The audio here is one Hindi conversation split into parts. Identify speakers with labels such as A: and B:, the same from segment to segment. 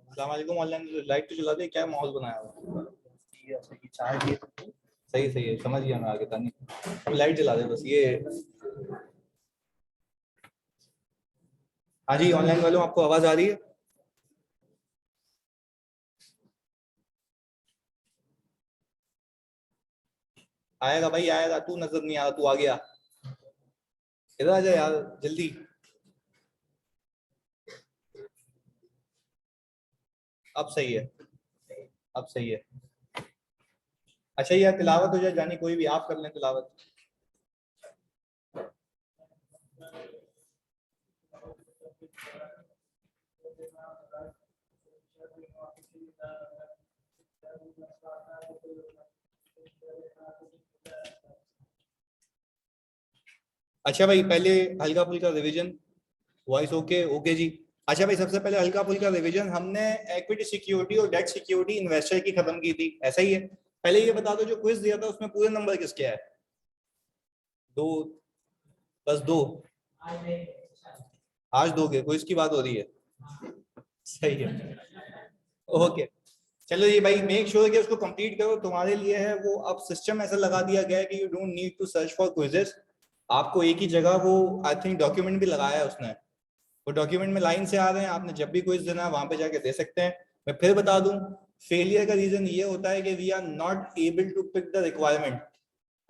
A: अस्सलाम वालेकुम। ऑनलाइन लाइट तो चला दे, क्या माहौल बनाया हुआ। सही सही है, समझ गया मैं आगे तानी। अब लाइट जला दे बस ये। हाँ जी, ऑनलाइन वालों आपको आवाज आ रही है? आएगा भाई आएगा, तू नजर नहीं आ रहा, तू आ गया। इधर आ जा यार जल्दी। अब सही है, अब सही है। अच्छा यार तिलावत हो जाए जानी, कोई भी आप कर लें तिलावत। अच्छा भाई पहले हल्का फुल्का रिवीजन। वॉइस ओके ओके जी। अच्छा भाई सबसे पहले हल्का फुल्का रिवीजन, हमने इक्विटी सिक्योरिटी और डेट सिक्योरिटी इन्वेस्टर की खत्म की थी, ऐसा ही है? पहले ये बता दो जो क्विज दिया था उसमें पूरे नंबर किसके आए? दो? बस दो? आज दोगे? क्विज की बात हो रही है। सही है, ओके। चलो ये भाई मेक श्योर कि उसको कंप्लीट करो, तुम्हारे लिए है वो। अब सिस्टम ऐसा लगा दिया गया है कि you don't need to search for quizzes. आपको एक ही जगह वो आई थिंक डॉक्यूमेंट भी लगाया है उसने, वो डॉक्यूमेंट में लाइन से आ रहे हैं, आपने जब भी क्विज देना है वहां पे जाके दे सकते हैं। मैं फिर बता दूं, फेलियर का रीजन ये होता है कि we are not able to pick the requirement.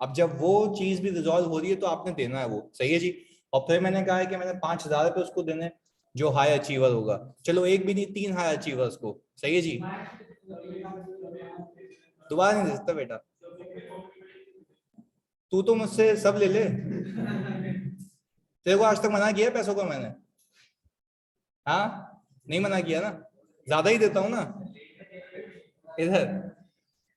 A: अब जब वो चीज भी रिजॉल्व हो रही है तो आपने देना है वो, सही है जी। और फिर मैंने कहा है कि मैंने 5,000 रुपये उसको देने जो हाई अचीवर होगा। चलो एक भी नहीं, 3 हाई अचीवर्स को, सही है जी। दोबारा नहीं दे सकता बेटा, तू तो मुझसे सब ले ले। तेरे को आज तक मना किया पैसों को मैंने? हाँ, नहीं मना किया ना? ज्यादा ही देता हूँ ना इधर।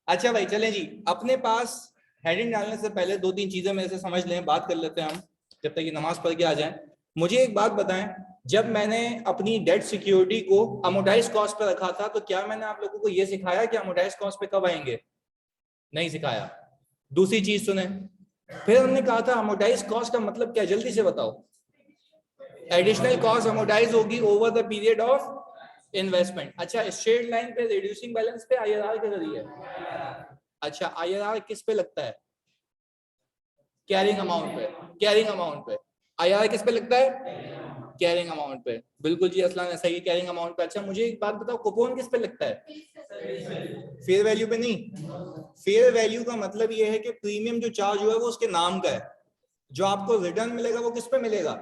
A: अच्छा भाई चलें जी, अपने पास हेडिंग डालने से पहले दो तीन चीजें मेरे से समझ लें, बात कर लेते हैं हम जब तक ये नमाज पढ़ के आ जाएं। मुझे एक बात बताएं, जब मैंने अपनी डेट सिक्योरिटी को अमोटाइज कॉस्ट पर रखा था तो क्या मैंने आप लोगों को यह सिखाया कि अमोटाइज कॉस्ट पे कब आएंगे? नहीं सिखाया। दूसरी चीज सुने, फिर हमने कहा था अमोटाइज कॉस्ट का मतलब क्या, जल्दी से बताओ। एडिशनल कॉस्ट अमोटाइज होगी over the period of investment. अच्छा, स्ट्रेट लाइन पे रिड्यूसिंग बैलेंस पे आईआरआर के जरिए। अच्छा, आईआरआर किस पे लगता है? कैरिंग अमाउंट पे। कैरिंग अमाउंट पे आईआरआर किस पे लगता है? कैरिंग अमाउंट पे। बिल्कुल जी असलान, ऐसा ही कैरिंग अमाउंट पे। अच्छा मुझे एक बात बताओ, कूपन किस पे लगता है? फेयर वैल्यू पे नहीं। फेयर वैल्यू का मतलब ये है कि प्रीमियम जो चार्ज हुआ है वो उसके नाम का है, जो आपको रिटर्न मिलेगा वो किस पे मिलेगा?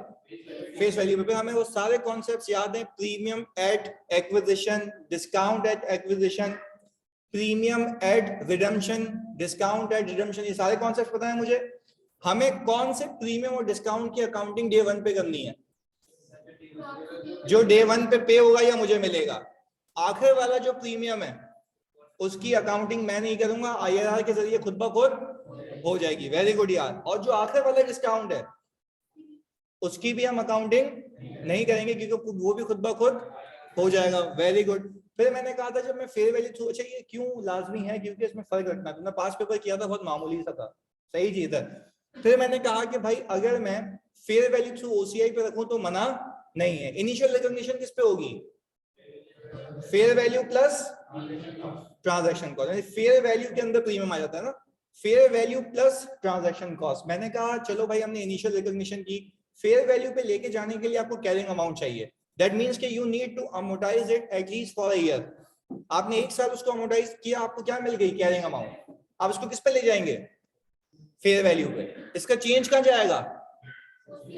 A: फेस वैल्यू पे। हमें वो सारे कॉन्सेप्ट्स याद हैं, premium at acquisition, discount at acquisition, premium at redemption, discount at redemption, ये सारे कॉन्सेप्ट्स पता है मुझे। हमें कौन से प्रीमियम और डिस्काउंट की अकाउंटिंग डे 1 पे करनी है? जो डे 1 पे होगा या मुझे मिलेगा। आखिर वाला जो प्रीमियम है उसकी अकाउंटिंग मैं नहीं करूंगा, आईआरआर के जरिए खुद ब खुद हो जाएगी। वेरी गुड यार। और जो आखिर वाला डिस्काउंट है उसकी भी हम अकाउंटिंग नहीं करेंगे क्योंकि वो भी खुद ब खुद हो जाएगा। Very good. फिर मैंने कहा था जब मैं फेयर वैल्यू थ्रू, अच्छा ये क्यों लाजमी है, क्योंकि इसमें फर्क रखना। तुमने पास पेपर किया था, बहुत मामूली सा था, सही जी इधर। फिर मैंने कहा कि भाई अगर मैं फेयर वैल्यू थ्रू ओसीआई पे रखूं तो मना नहीं है। इनिशियल रिकॉग्निशन किस पे होगी? Fair value plus transaction cost, fair value के अंदर प्रीमियम आ जाता है ना, fair value plus transaction cost. मैंने कहा चलो भाई हमने इनिशियल रिकॉग्निशन की, फेयर वैल्यू पे लेके जाने के लिए आपको कैरिंग अमाउंट चाहिए। दैट मींस कि you need to amortise it at least for a year. आपने एक साल उसको अमोर्टाइज किया, आपको क्या मिल गई? Carrying amount. आप इसको किस पे ले जाएंगे? फेयर वैल्यू पे। इसका चेंज कहां जाएगा?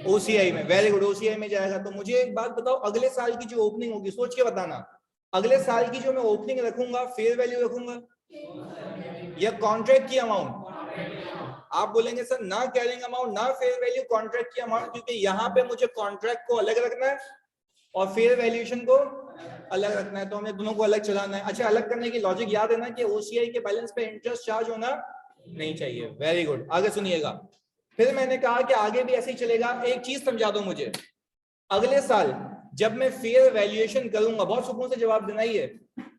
A: ओसीआई में। वेरी गुड, ओसीआई में जाएगा। तो मुझे एक बात बताओ, अगले साल की जो ओपनिंग होगी, सोच के बताना, अगले साल की जो मैं ओपनिंग रखूंगा फेयर वैल्यू रखूंगा या कॉन्ट्रैक्ट की अमाउंट? आप बोलेंगे सर ना कैरिंग अमाउंट ना फेयर वैल्यू, कॉन्ट्रैक्ट की अमाउंट, क्योंकि यहाँ पे मुझे कॉन्ट्रैक्ट को अलग रखना है और फेयर वैल्यूएशन को अलग रखना है, तो हमें दोनों को अलग चलाना है। अच्छा, अलग करने की लॉजिक याद है ना कि ओसीआई के बैलेंस पे इंटरेस्ट चार्ज होना नहीं चाहिए। वेरी गुड, आगे सुनिएगा। फिर मैंने कहा कि आगे भी ऐसे ही चलेगा। एक चीज समझा दो मुझे, अगले साल जब मैं फेयर वैल्यूएशन करूंगा, बहुत सुकून से जवाब देना ही है,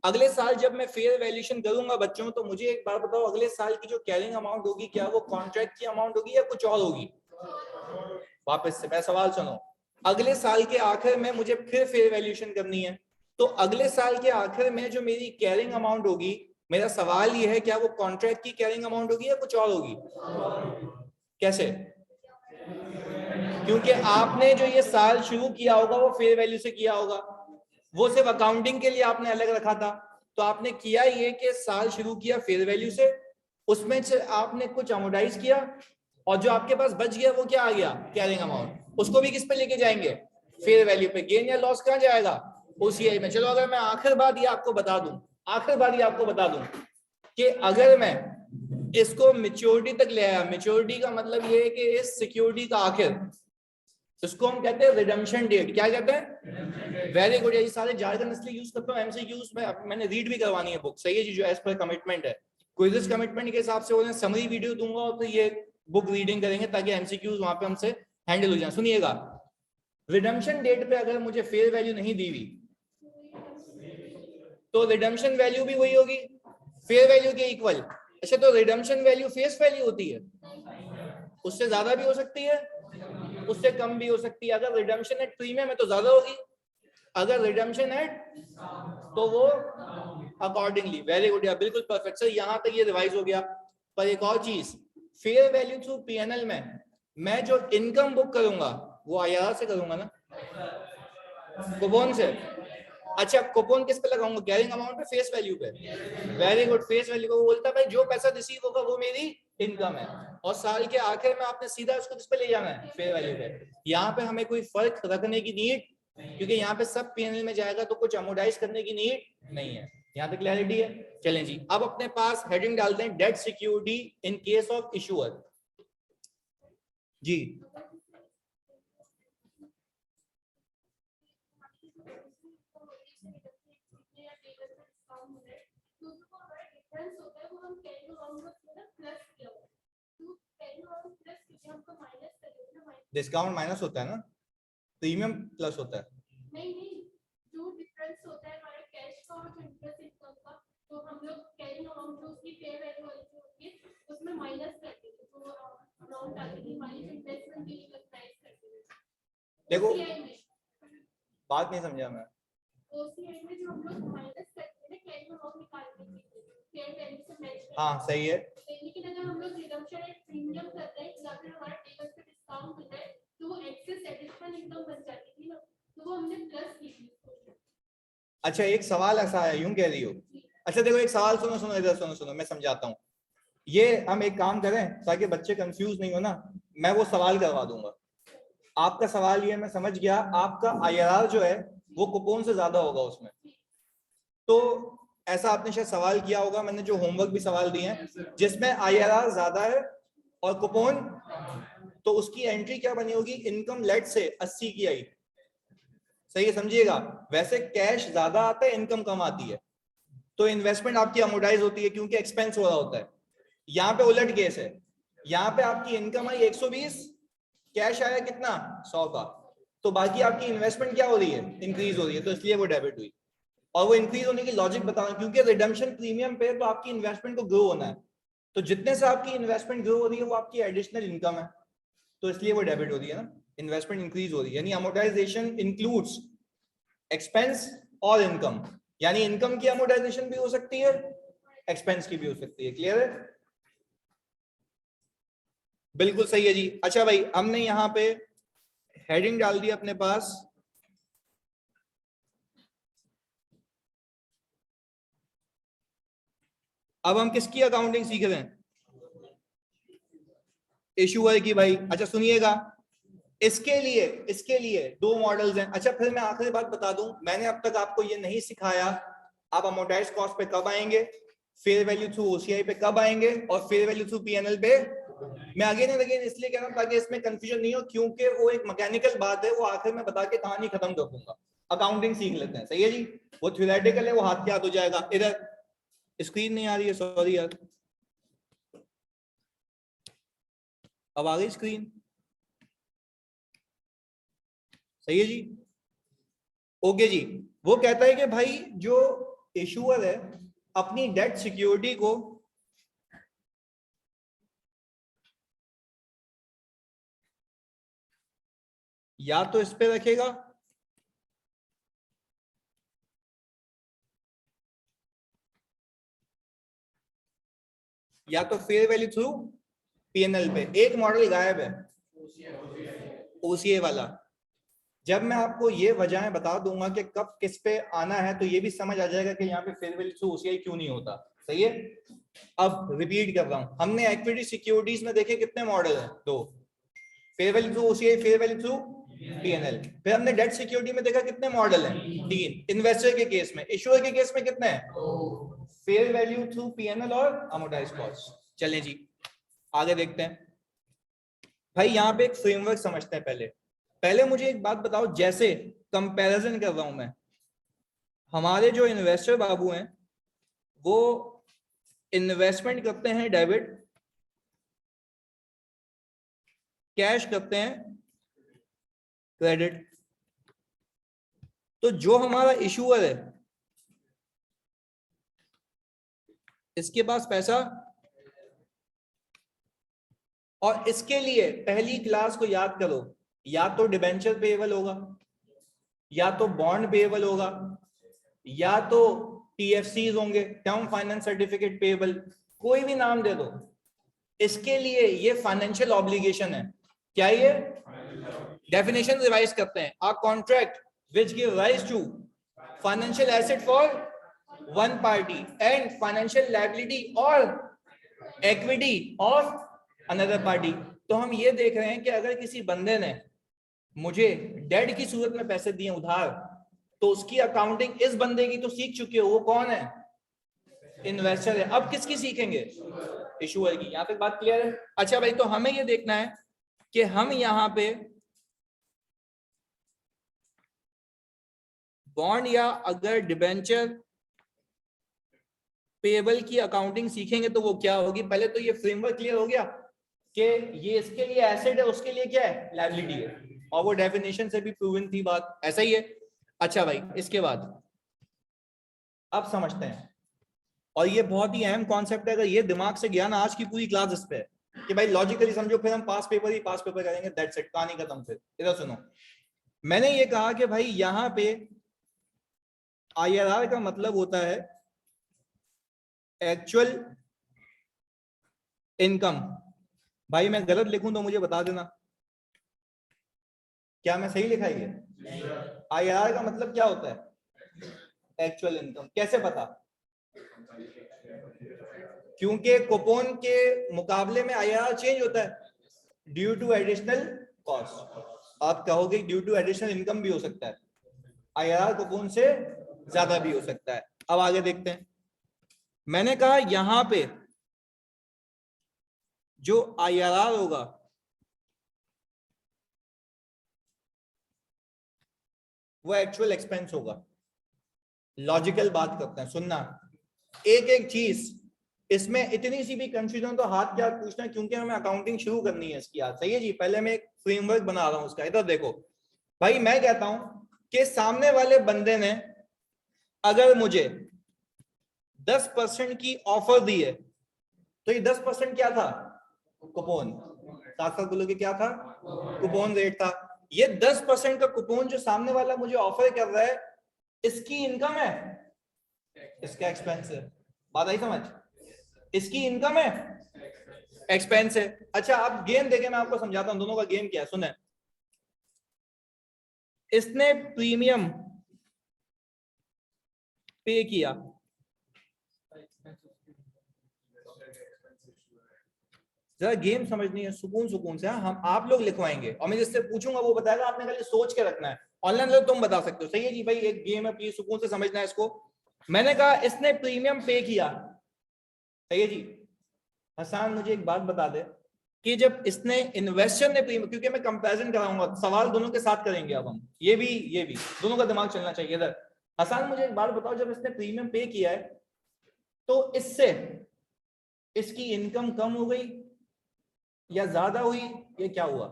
A: अगले साल जब मैं फेयर वैल्यूएशन करूंगा बच्चों, तो मुझे एक बात बताओ, अगले साल की जो कैरिंग अमाउंट होगी क्या वो कॉन्ट्रैक्ट की अमाउंट होगी या कुछ और होगी? वापस से मैं सवाल सुनो, अगले साल के आखिर में मुझे फिर फेयर वैल्यूएशन करनी है, तो अगले साल के आखिर में जो मेरी कैरिंग अमाउंट होगी, मेरा सवाल ये है क्या वो कॉन्ट्रैक्ट की कैरिंग अमाउंट होगी या कुछ और होगी? कैसे? क्योंकि आपने जो ये साल शुरू किया होगा वो फेयर वैल्यू से किया होगा, वो सिर्फ अकाउंटिंग के लिए आपने अलग रखा था। तो आपने किया ये कि साल शुरू किया फेयर वैल्यू से, उसमें से आपने कुछ अमोर्टाइज किया, और जो आपके पास बच गया वो क्या आ गया? Carrying amount. उसको भी किस पे लेके जाएंगे? फेयर वैल्यू पे। गेन या लॉस कहां जाएगा? ओसीआई में। चलो अगर मैं आखिर बात ये आपको बता दूं कि अगर मैं इसको मेच्योरिटी तक ले आया, मेच्योरिटी का मतलब ये है कि इस सिक्योरिटी का आखिर, इसको हम कहते हैं रिडम्पशन डेट। क्या कहते हैं? Very good. ये सारे जार्गन इसलिए यूज करता हूं एमसीक्यूज में, मैंने रीड भी करवानी है बुक, सही है जी, जो एज पर कमिटमेंट है। क्विज़ कमिटमेंट के हिसाब से उन्हें समरी वीडियो दूंगा और तो ये बुक रीडिंग करेंगे ताकि एमसीक्यूज वहां पे हमसे हैंडल हो जाए। सुनिएगा, रिडम्पशन डेट पे अगर मुझे फेयर वैल्यू नहीं दी हुई तो रिडम्पशन वैल्यू भी वही होगी, फेयर वैल्यू के इक्वल। अच्छा, तो रिडम्पशन वैल्यू फेस वैल्यू होती है? उससे ज्यादा भी हो सकती है, उससे कम भी हो सकती है। अगर रिडम्पशन एट प्रीमियम है तो ज्यादा होगी, अगर रिडम्पशन एट तो वो अकॉर्डिंगली। वेरी गुड यार, बिल्कुल परफेक्ट सर, यहां तक ये रिवाइज हो गया। पर एक और चीज, फेयर वैल्यू थ्रू पीएनएल में मैं जो इनकम बुक करूंगा वो आईआरआर से करूंगा ना, कूपन से। अच्छा, कूपन किस पे लगाऊंगा? कैरिंग अमाउंट पे, फेस वैल्यू पे? वेरी गुड, फेस वैल्यू को बोलता है भाई जो पैसा रिसीव होगा वो मेरी इनकम है, और साल के आखिर में आपने सीधा उसको किस पे ले जाना है? फेयर वैल्यू पे। यहाँ पे हमें कोई फर्क रखने की नीड, क्योंकि यहाँ पे सब पीएनएल में जाएगा तो कुछ अमोडाइज करने की नीड नहीं है। यहाँ तक क्लैरिटी है? चलें जी, अब अपने पास हेडिंग डालते हैं debt security in case of issuer. जी डिस्काउंट माइनस होता है ना, प्रीमियम प्लस होता है। नहीं नहीं, जो डिफरेंस होता है हमारा कैश का और जो इंटरेस्ट इनकम का, तो हम लोग कैरिंग अमाउंट जो उसकी फेयर वैल्यू वाली जो होती है उसमें माइनस करते हैं, तो अमाउंट आती है हमारी इन्वेस्टमेंट के लिए प्राइस करते हैं। देखो बात नहीं समझा मैं। ओसीआई में जो हम लोग माइनस करते हैं कैरिंग अमाउंट निकालने के लिए फेयर वैल्यू से मैच करते हैं। हाँ सही है, लेकिन अगर हम लोग रिडम्पशन एट प्रीमियम कर रहे हैं या फिर हमारा टेबल पे डिस्काउंट मिल रहा है तो वो एक्सेस एडिशनल इनकम बन जाती थी ना, तो वो हमने प्लस की थी। अच्छा, एक सवाल ऐसा है, यूं कह रही हो? अच्छा देखो, एक सवाल सुनो सुनो इधर, सुनो सुनो, मैं समझाता हूँ। ये हम एक काम करें ताकि बच्चे कंफ्यूज नहीं हो ना, मैं वो सवाल करवा दूंगा। आपका सवाल ये मैं समझ गया, आपका आईआरआर जो है वो कूपन से ज्यादा होगा उसमें। तो ऐसा आपने शायद सवाल किया होगा, मैंने जो होमवर्क भी सवाल दिए हैं जिसमें आईआरआर ज्यादा है और कूपन, तो उसकी एंट्री क्या बनी होगी? इनकम लेट से 80 की आई, सही है, समझिएगा। वैसे कैश ज्यादा आता है, इनकम कम आती है, तो इन्वेस्टमेंट आपकी अमोर्टाइज होती है क्योंकि एक्सपेंस हो रहा होता है। यहाँ पे उलट केस है, यहाँ पे आपकी इनकम आई 120, कैश आया कितना? 100 का, तो बाकी आपकी इन्वेस्टमेंट क्या हो रही है? इंक्रीज हो रही है, तो इसलिए वो डेबिट हुई। और वो इंक्रीज होने की लॉजिक बताना, क्योंकि रिडम्पशन प्रीमियम पे तो आपकी इन्वेस्टमेंट को ग्रो होना है, तो जितने से आपकी इन्वेस्टमेंट ग्रो हो रही है वो आपकी एडिशनल इनकम है, तो इसलिए वो डेबिट हो रही है ना, इन्वेस्टमेंट इंक्रीज हो रही है। यानी अमोर्टाइजेशन इंक्लूड्स एक्सपेंस और इनकम, यानी इनकम की अमोर्टाइजेशन भी हो सकती है, एक्सपेंस की भी हो सकती है। क्लियर है? बिल्कुल सही है जी। अच्छा भाई, हमने यहाँ पे हेडिंग डाल दी अपने पास, अब हम किसकी अकाउंटिंग सीख रहे हैं? इशूअर की भाई। अच्छा सुनिएगा, इसके लिए दो मॉडल्स हैं। अच्छा फिर मैं आखिरी बात बता दूं, मैंने अब तक आपको ये नहीं सिखाया आप अमोर्टाइज कॉस्ट पे कब आएंगे, फेयर वैल्यू थ्रू ओसीआई पे कब आएंगे, और फेयर वैल्यू थ्रू पीएनएल पे। मैं अगेन एंड अगेन इसलिए कह रहा हूं ताकि इसमें कंफ्यूजन नहीं हो, क्योंकि वो एक मैकेनिकल बात है, वो आखिर में बता के कहानी खत्म कर दूंगा। अकाउंटिंग सीख लेते हैं, सही है जी। वो थ्योरेटिकल है, वो हाथ के हाथ हो जाएगा। इधर स्क्रीन नहीं आ रही है, सॉरी यार, अब आ गई स्क्रीन, सही है जी। ओके जी। वो कहता है कि भाई जो इशूअर है अपनी डेट सिक्योरिटी को या तो इस पे रखेगा या तो फेयर वैल्यू थ्रू पीएनएल पे। एक मॉडल गायब है, ओसीए वाला। जब मैं आपको ये वजहें बता दूंगा कि कब किस पे आना है, तो ये भी समझ आ जाएगा कि यहाँ पे फेयर वैल्यू थ्रू ओसीआई क्यों नहीं होता। सही है। अब रिपीट कर रहा हूं, हमने इक्विटी सिक्योरिटीज में देखे कितने मॉडल हैं? 2, fair value through OCI, fair value through PNL. फिर हमने डेट सिक्योरिटी में देखा कितने मॉडल हैं? 3। इन्वेस्टर के केस में, इश्यूअर के केस में कितने हैं? फेयर वैल्यू थ्रू पीएनएल और अमोर्टाइज्ड कॉस्ट। चलें जी आगे देखते हैं। भाई यहाँ पे एक फ्रेमवर्क समझते हैं। पहले मुझे एक बात बताओ, जैसे कंपैरिजन कर रहा हूं मैं, हमारे जो इन्वेस्टर बाबू हैं वो इन्वेस्टमेंट करते हैं डेबिट, कैश करते हैं क्रेडिट। तो जो हमारा इशूअर है इसके पास पैसा, और इसके लिए पहली क्लास को याद करो, या तो डिबेंचर पेएबल होगा, या तो बॉन्ड पेएबल होगा, या तो टीएफसीज होंगे, टर्म फाइनेंस सर्टिफिकेट पेएबल, कोई भी नाम दे दो। इसके लिए ये फाइनेंशियल ऑब्लिगेशन है। क्या ये? डेफिनेशन रिवाइज करते हैं। A contract which give rise to financial asset for one party and financial liability और इक्विटी ऑफ अनदर पार्टी। तो हम ये देख रहे हैं कि अगर किसी बंदे ने मुझे डेट की सूरत में पैसे दिए उधार, तो उसकी अकाउंटिंग इस बंदे की तो सीख चुके हो। वो कौन है? इन्वेस्टर है। अब किसकी सीखेंगे? इशूअर की। यहां तक बात क्लियर है? अच्छा भाई, तो हमें ये देखना है कि हम यहां पे बॉन्ड या अगर डिबेंचर पेएबल की अकाउंटिंग सीखेंगे तो वो क्या होगी। पहले तो ये फ्रेमवर्क क्लियर हो गया कि ये इसके लिए एसेट है, उसके लिए क्या है? लायबिलिटी है। और वो डेफिनेशन से भी प्रूवन थी बात, ऐसा ही है। अच्छा भाई, इसके बाद अब समझते हैं, और ये बहुत ही अहम कॉन्सेप्ट है। अगर ये दिमाग से गया ना, आज की पूरी क्लास इस पे है कि भाई लॉजिकली समझो, फिर हम पास पेपर ही पास पेपर करेंगे, दैट्स इट, कहानी खत्म। फिर इधर सुनो, मैंने ये कहा कि भाई यहां पे आईआरआर का मतलब होता है एक्चुअल इनकम। भाई मैं गलत लिखूं तो मुझे बता देना, क्या मैं सही लिखा है? आईआरआर का मतलब क्या होता है? Actual income. कैसे पता? क्योंकि कूपन के मुकाबले में आईआरआर चेंज होता है ड्यू टू एडिशनल कॉस्ट। आप कहोगे ड्यू टू एडिशनल इनकम भी हो सकता है, आईआरआर कूपन से ज्यादा भी हो सकता है। अब आगे देखते हैं। मैंने कहा यहां पे जो आईआरआर होगा वो एक्चुअल एक्सपेंस होगा। लॉजिकल बात करते हैं, सुनना एक एक चीज। इसमें इतनी सी भी कंफ्यूजन तो हाथ क्या पूछना, क्योंकि हमें अकाउंटिंग शुरू करनी है इसकी आज। सही है जी। पहले मैं एक फ्रेमवर्क बना रहा हूं उसका। इधर देखो भाई, मैं कहता हूं कि सामने वाले बंदे ने अगर मुझे 10% की ऑफर दी है, तो ये 10% क्या था? कूपन। साथ साथ बोलोगे क्या था? कूपन रेट था। ये 10% का कूपन जो सामने वाला मुझे ऑफर कर रहा है, इसकी इनकम है, इसका एक्सपेंस है। बात आई समझ? इसकी इनकम है, एक्सपेंस है। अच्छा आप गेम देखें, मैं आपको समझाता हूं दोनों का गेम क्या है। सुने, इसने प्रीमियम पे किया, जरा गेम समझनी है सुकून सुकून से। हम आप लोग लिखवाएंगे और मैं जिससे पूछूंगा वो बताएगा, आपने खाली सोच के रखना है। ऑनलाइन लोग तुम बता सकते हो। सही है जी भाई, एक गेम है, प्लीज सुकून से समझना है इसको। मैंने कहा इसने प्रीमियम पे किया। सही है जी। हसान मुझे एक बात बता दे कि जब इसने इन्वेस्टर ने प्रीमियम, क्योंकि मैं कंपैरिजन कराऊंगा, सवाल दोनों के साथ करेंगे अब हम, ये भी दोनों का दिमाग चलना चाहिए इधर। हसान मुझे एक बात बताओ, जब इसने प्रीमियम पे किया है तो इससे इसकी इनकम कम हो गई या ज्यादा हुई, ये क्या हुआ?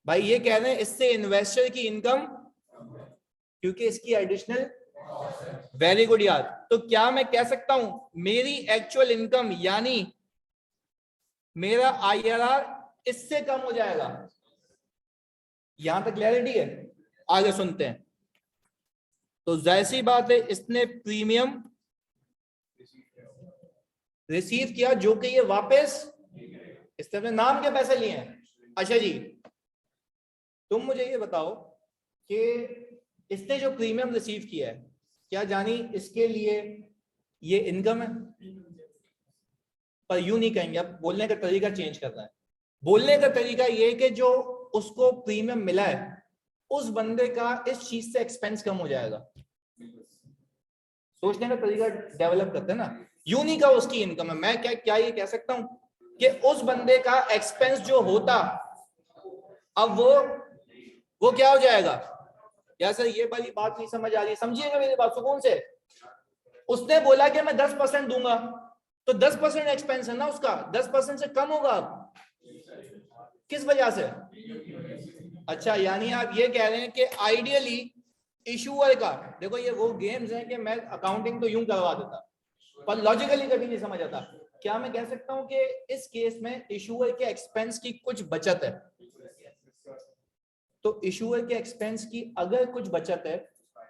A: भाई ये कह रहे हैं इससे इन्वेस्टर की इनकम, क्योंकि इसकी एडिशनल। वेरी गुड यार। तो क्या मैं कह सकता हूं मेरी एक्चुअल इनकम यानी मेरा आईआरआर इससे कम हो जाएगा? यहां तक क्लैरिटी है? आगे सुनते हैं। तो जाहिर सी बात है, इसने प्रीमियम रिसीव किया जो कि ये वापस इसने अपने नाम के पैसे लिए हैं। अच्छा जी, तुम मुझे ये बताओ कि इसने जो प्रीमियम रिसीव किया है, क्या जानी इसके लिए ये इनकम है? पर यूं नहीं कहेंगे, अब बोलने का तरीका चेंज करना है। बोलने का तरीका ये कि जो उसको प्रीमियम मिला है उस बंदे का इस चीज से एक्सपेंस कम हो जाएगा। सोचने का तरीका डेवलप करते हैं ना। यूं नहीं कहा उसकी इनकम है, मैं क्या ये कह सकता हूं कि उस बंदे का एक्सपेंस जो होता अब वो क्या हो जाएगा? या सर ये वाली बात नहीं समझ आ रही, समझिएगा मेरी बात सुकून से। उसने बोला कि मैं 10% दूंगा, तो 10% एक्सपेंस है ना उसका, 10% से कम होगा किस वजह से? अच्छा, यानी आप ये कह रहे हैं कि आइडियली इशूअर का, देखो ये वो गेम्स हैं कि मैं अकाउंटिंग तो यूं करवा देता पर लॉजिकली कभी नहीं समझ आता। क्या मैं कह सकता हूं कि इस केस में इशूअर के एक्सपेंस की कुछ बचत है? तो इशूअर के एक्सपेंस की अगर कुछ बचत है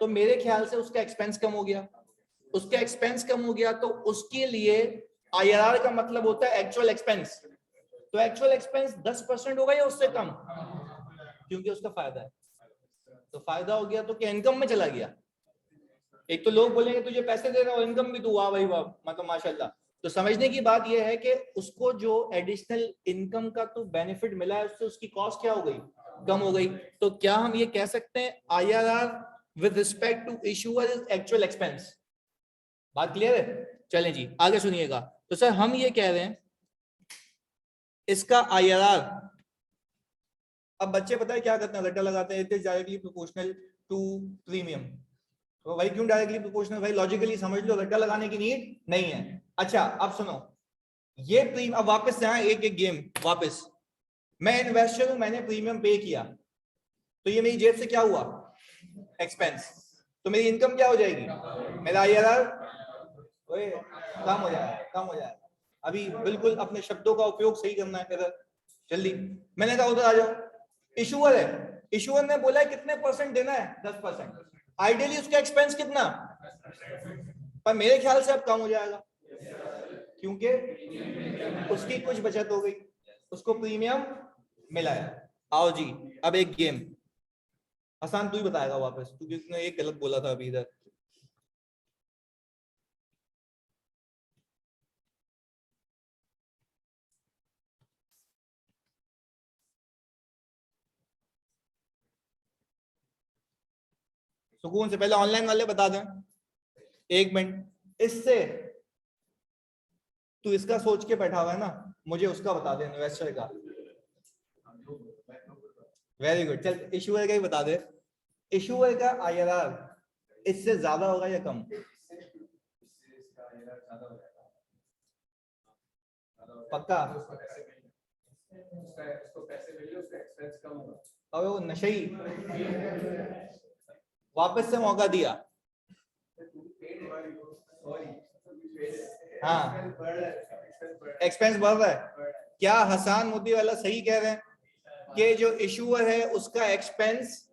A: तो मेरे ख्याल से उसका एक्सपेंस कम हो गया। उसका एक्सपेंस कम हो गया तो उसके लिए आईआरआर का मतलब होता है एक्चुअल एक्सपेंस। तो एक्चुअल एक्सपेंस 10% होगा या उससे कम? क्योंकि उसका फायदा है, तो फायदा हो गया तो क्या इनकम में चला गया? एक तो लोग बोलेंगे तुझे पैसे दे रहा हो, इनकम भी तू वाह भाई वाह, मतलब माशाल्लाह। तो समझने की बात यह है कि उसको जो एडिशनल इनकम का तो बेनिफिट मिला है उससे उसकी कॉस्ट क्या हो गई? कम हो गई। तो क्या हम ये कह सकते हैं IRR with respect to issuer is actual expense? बात क्लियर है? चलें जी आगे सुनिएगा। तो सर हम ये कह रहे हैं इसका आईआरआर, अब बच्चे पता है क्या करते हैं, रट्टा लगाते हैं, it is directly proportional to premium. तो भाई क्यों डायरेक्टली प्रोपोर्शनल? भाई लॉजिकली समझ लो, रट्टा लगाने की नीड नहीं है। अच्छा अब सुनो, ये प्रीमियम, अब वापस से हाँ एक एक गेम वापस, मैं इन्वेस्टर हूं, मैंने प्रीमियम पे किया, तो ये मेरी जेब से क्या हुआ? एक्सपेंस। तो मेरी इनकम क्या हो जाएगी? मेरा आईआरआर कम हो जाएगा, कम हो जाएगा। अभी बिल्कुल अपने शब्दों का उपयोग सही करना है इधर जल्दी। मैंने कहा उधर आ जाओ। इशूअर है, इशूअर ने बोला है कितने परसेंट देना है? 10%। आइडियली उसका एक्सपेंस कितना? पर मेरे ख्याल से अब कम हो जाएगा क्योंकि उसकी कुछ बचत हो गई, उसको प्रीमियम मिला है। आओ जी अब एक गेम, हसन तू ही बताएगा वापस, तू किसने एक गलत बोला था अभी इधर। सुकून से, पहले ऑनलाइन वाले बता दें। एक मिनट, इससे तू इसका सोच के बैठा हुआ है ना, मुझे उसका बता दे इन्वेस्टर का। वेरी गुड, चल इशूअर का ही बता दे। इशूअर का आईआरआर इससे ज्यादा होगा या कम? पक्का? अब वो नशई वापस से मौका दिया। हाँ एक्सपेंस बढ़ रहा है। क्या हसन मोदी वाला सही कह रहे हैं कि जो इशूअर है उसका एक्सपेंस,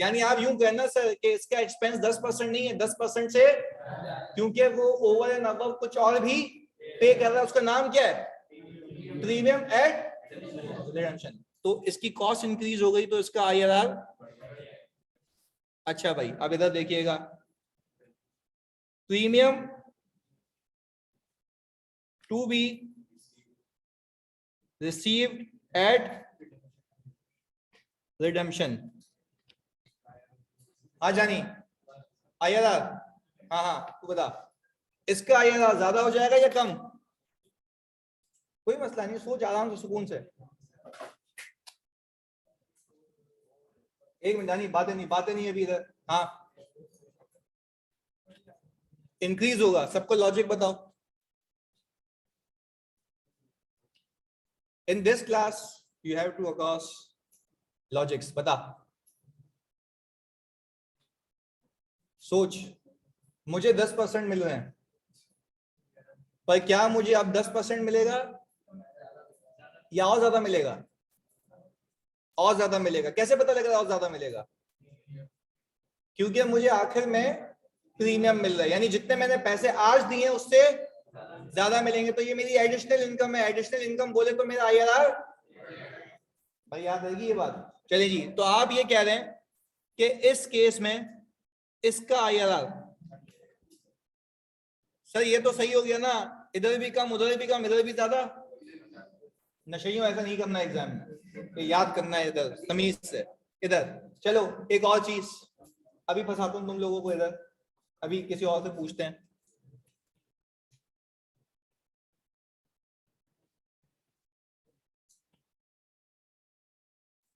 A: यानी आप यूं कहना सर कि इसका एक्सपेंस 10% नहीं है, 10% से, क्योंकि वो ओवर एंड अबव कुछ और भी पे कर रहा है, उसका नाम क्या है? Premium eight redemption. तो इसकी कॉस्ट इंक्रीज हो गई तो इसका आईआरआर। अच्छा भाई अब इधर देखिएगा, premium to be received at redemption. हाँ जानी आईआरआर, हाँ हाँ तू बता, इसका आईआरआर ज्यादा हो जाएगा या कम? कोई मसला नहीं, सोच आराम से सुकून से। एक मिनट जानी, बातें नहीं अभी इधर। हाँ इंक्रीज होगा, सबको लॉजिक बताओ। In this class you have to across logics, बता सोच। मुझे 10% मिल रहे हैं, पर क्या मुझे अब 10% मिलेगा या और ज्यादा मिलेगा? और ज्यादा मिलेगा। कैसे पता लगेगा और ज्यादा मिलेगा? क्योंकि मुझे आखिर में प्रीमियम मिल रहा है, यानी जितने मैंने पैसे आज दिए उससे ज्यादा मिलेंगे तो ये मेरी एडिशनल इनकम है। एडिशनल इनकम बोले तो मेरा IRR, भाई याद रहेगी ये बात। चलिए जी, तो आप ये कह रहे हैं कि इस केस में इसका IRR, सर ये तो सही हो गया ना, इधर भी कम उधर भी कम इधर भी ज्यादा। नशेइयों ऐसा नहीं करना एग्जाम में, याद करना है इधर तमीज से। इधर चलो एक और चीज अभी फंसाता हूं तुम लोगों को इधर, अभी किसी और से पूछते हैं।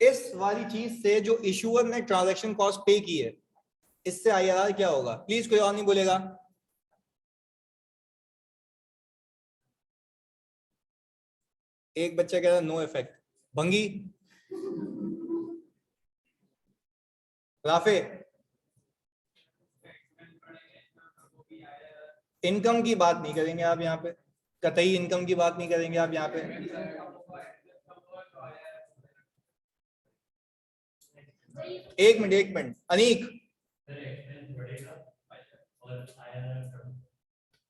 A: इस वाली चीज से जो इशूअर ने ट्रांजैक्शन कॉस्ट पे की है, इससे IRR क्या होगा? प्लीज कोई और नहीं बोलेगा। एक बच्चा कह रहा नो इफेक्ट। भंगी, राफे, इनकम की बात नहीं करेंगे आप यहाँ पे, कतई इनकम की बात नहीं करेंगे आप यहाँ पे। एक minute Aneek,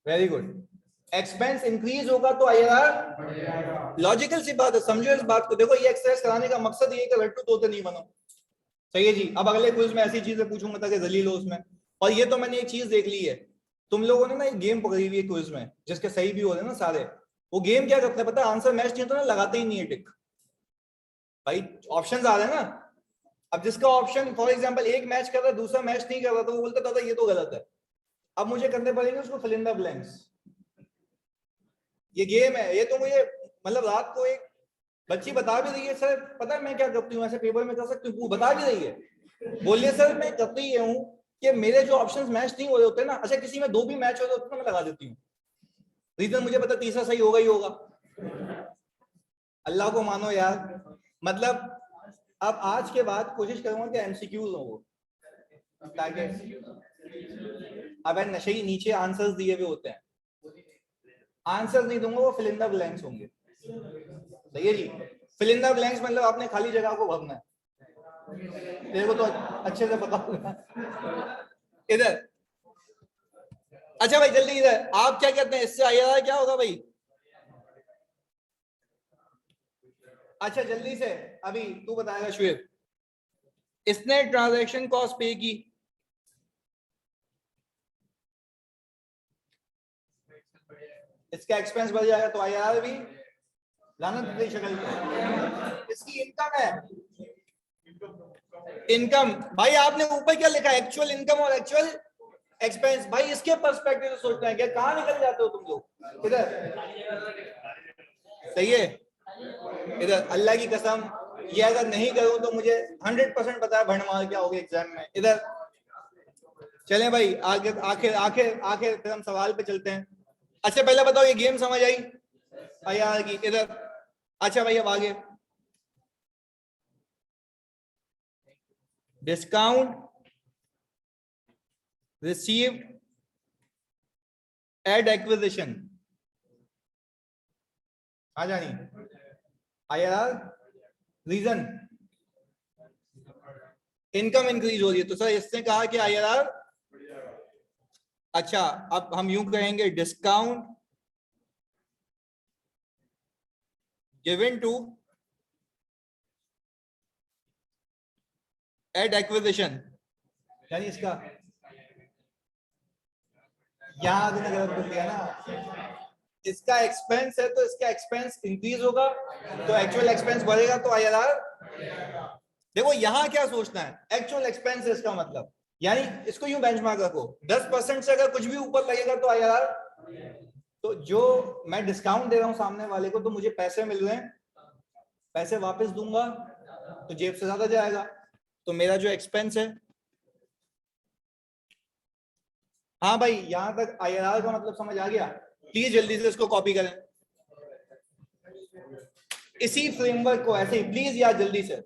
A: very good. Expense increase होगा तो IRR, लॉजिकल सी बात है, समझो इस बात को। देखो ये एक्सरसाइज कराने का मकसद ये है कि लट्टू तोते नहीं बनो। सही है जी। अब अगले क्विज में ऐसी चीजें पूछूंगा ताकि जलील हो उसमें। और ये तो मैंने एक चीज देख ली है, तुम लोगों ने ना एक गेम पकड़ी हुई है क्विज में, जिसके सही भी हो रहे ना सारे। वो गेम क्या करते हैं पता है? आंसर मैच नहीं होता ना, लगाते ही नहीं है टिक। भाई ऑप्शन आ रहे हैं ना, अब जिसका ऑप्शन फॉर एग्जाम्पल एक मैच कर रहा है दूसरा मैच नहीं कर रहा, तो वो बोलता दादा ये तो गलत है। अब मुझे करने पड़ेंगे उसको फिल इन द ब्लैंक्स। ये गेम है ये, तो मुझे मतलब रात को एक बच्ची बता भी रही है सर पता है मैं क्या करती हूँ, ऐसे पेपर में कर सकती हूँ, बता भी रही है, बोलिए सर मैं करती ये हूँ कि मेरे जो ऑप्शंस मैच नहीं हो रहे होते ना, अच्छा किसी में दो भी मैच हो रहे होते मैं लगा देती हूँ। रीजन मुझे पता तीसरा सही होगा ही होगा। अल्लाह को मानो यार। मतलब अब आज के बाद कोशिश करूंगा कि MCQs हो वो, ताकि अब नशे ही नीचे आंसर्स दिए हुए होते हैं, आंसर नहीं दूंगा वो फिल इन द ब्लैंक्स होंगे। सही है जी। फिल इन द ब्लैंक्स मतलब आपने खाली जगह को भरना है, तेरे को तो अच्छे से पता होगा। इधर अच्छा भाई जल्दी इधर, आप क्या कहते हैं इससे IRR क्या होगा भाई? अच्छा जल्दी से अभी तू बताएगा शुएब। इसने ट्रांजैक्शन कॉस्ट पे की, इसका एक्सपेंस बढ़ जाएगा तो IRR भी लानत दी शक्ल पे। इसकी इनकम है, इनकम भाई आपने ऊपर क्या लिखा है? एक्चुअल इनकम और एक्चुअल एक्सपेंस। भाई इसके पर्सपेक्टिव से सोचना है क्या? कहां निकल जाते हो तुम लोग इधर। सही है। इधर अल्लाह की कसम ये अगर नहीं करूं तो मुझे 100% पता है भंडमार क्या होगा एग्जाम में। इधर चलें भाई आगे, आखिर आखिर आखिर फिर हम सवाल पे चलते हैं। अच्छा पहले बताओ ये गेम समझ आई IRR की? इधर अच्छा भाई अब आगे, डिस्काउंट रिसीव्ड एट एक्विजिशन, आ जानी IRR रीजन इनकम इंक्रीज हो रही है, तो सर इसने कहा कि IRR। अच्छा अब हम यूं कहेंगे discount given to at acquisition, यानी इसका यहां आगे गलत बोल दिया ना, इसका एक्सपेंस है तो इसका एक्सपेंस इंक्रीज होगा तो एक्चुअल एक्सपेंस बढ़ेगा तो IRR। देखो यहां क्या सोचना है, एक्चुअल एक्सपेंस है इसका मतलब, यानी इसको यूं बेंचमार्क रखो 10% से अगर कुछ भी ऊपर लगेगा तो IRR। तो जो मैं डिस्काउंट दे रहा हूं सामने वाले को तो मुझे पैसे मिल रहे हैं, पैसे वापस दूंगा तो जेब से ज्यादा जाएगा, तो मेरा जो एक्सपेंस है। हाँ भाई यहां तक IRR का मतलब समझ आ गया? प्लीज जल्दी से इसको कॉपी करें, इसी फ्रेमवर्क को ऐसे ही प्लीज यार जल्दी से।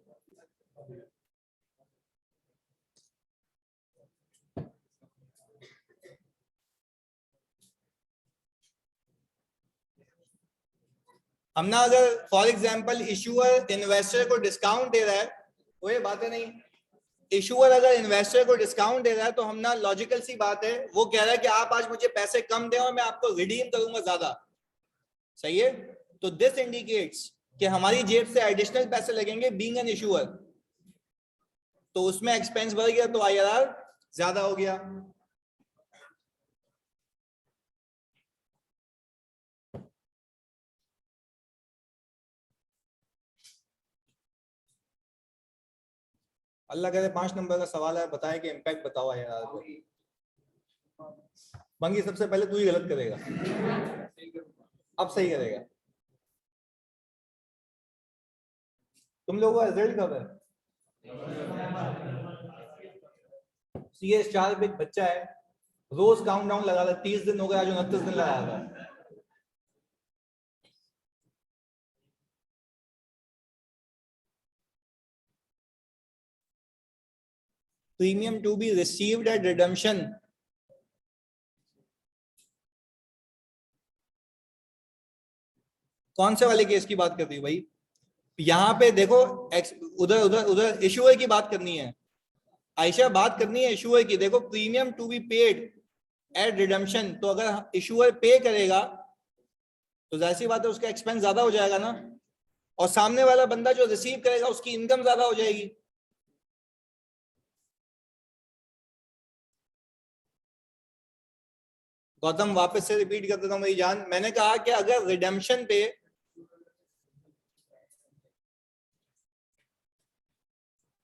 A: हमने अगर फॉर एग्जांपल इशूअर इन्वेस्टर को डिस्काउंट दे रहा है, वो ये बातें नहीं, इशूअर अगर इन्वेस्टर को डिस्काउंट दे रहा है तो हम ना लॉजिकल सी बात है, वो कह रहा है कि आप आज मुझे पैसे कम दें और मैं आपको रिडीम करूंगा ज्यादा, सही है। तो दिस इंडिकेट्स कि हमारी जेब से एडिशनल पैसे लगेंगे बीइंग एन इशूअर, तो उसमें एक्सपेंस बढ़ गया तो आईआरआर ज्यादा हो गया। अल्लाह करे 5 नंबर का सवाल है, बताएं कि इम्पैक्ट बताओ आईआरआर को। बंगी सबसे पहले तू ही गलत करेगा, अब सही करेगा। तुम लोगों का रिजल्ट कब है? सीएस 4 पे एक बच्चा है, रोज काउंटडाउन लगा रहा है, 30 दिन हो गए, आज 29 दिन लगा रहा है। Premium to be received at redemption, कौन से वाले केस की बात कर रही हो भाई? यहाँ पे देखो, उधर उधर उधर इशूअर की बात करनी है आयशा, बात करनी है इशूअर की। देखो premium to be paid at redemption, तो अगर इशूअर पे करेगा तो जाहिर सी बात है उसका एक्सपेंस ज्यादा हो जाएगा ना, और सामने वाला बंदा जो रिसीव करेगा उसकी इनकम ज्यादा हो जाएगी। गौतम वापस से रिपीट कर देता हूं मेरी जान, मैंने कहा कि अगर रिडेम्पशन पे,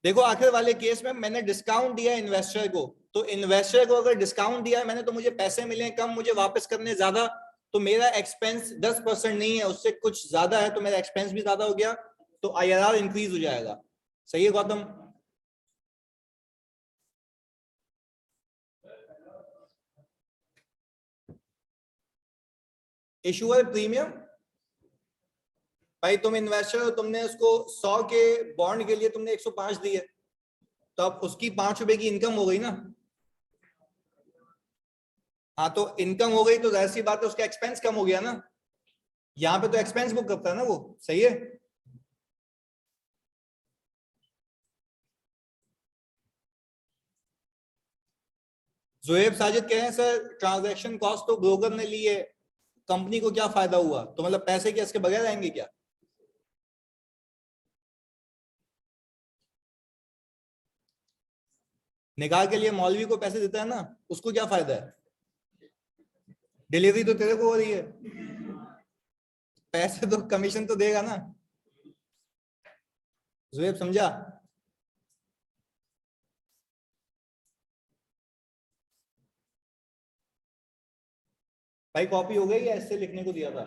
A: देखो आखिर वाले केस में मैंने डिस्काउंट दिया इन्वेस्टर को, तो इन्वेस्टर को अगर डिस्काउंट दिया है मैंने, तो मुझे पैसे मिले कम, मुझे वापस करने ज्यादा, तो मेरा एक्सपेंस 10% नहीं है, उससे कुछ ज्यादा है, तो मेरा एक्सपेंस भी ज्यादा हो गया, तो आईआरआर इंक्रीज हो जाएगा। सही है गौतम? इशूअर प्रीमियम, भाई तुम इन्वेस्टर हो, तुमने उसको 100 के बॉन्ड के लिए तुमने 105 दिए, तो अब उसकी 5 रुपए की इनकम हो गई ना। हाँ तो इनकम हो गई तो जाहिर सी बात है उसका एक्सपेंस कम हो गया ना, यहाँ पे तो एक्सपेंस बुक करता है ना वो। सही है। जोएब साजिद कह रहे हैं सर ट्रांजैक्शन कॉस्ट तो ब्रोकर ने ली है, कंपनी को क्या फायदा हुआ? तो मतलब पैसे क्या इसके बगैर आएंगे क्या? निकाह के लिए मौलवी को पैसे देता है ना, उसको क्या फायदा है? डिलीवरी तो तेरे को हो रही है, पैसे तो कमीशन तो देगा ना। जोएब समझा? भाई कॉपी हो गई या ऐसे लिखने को दिया था?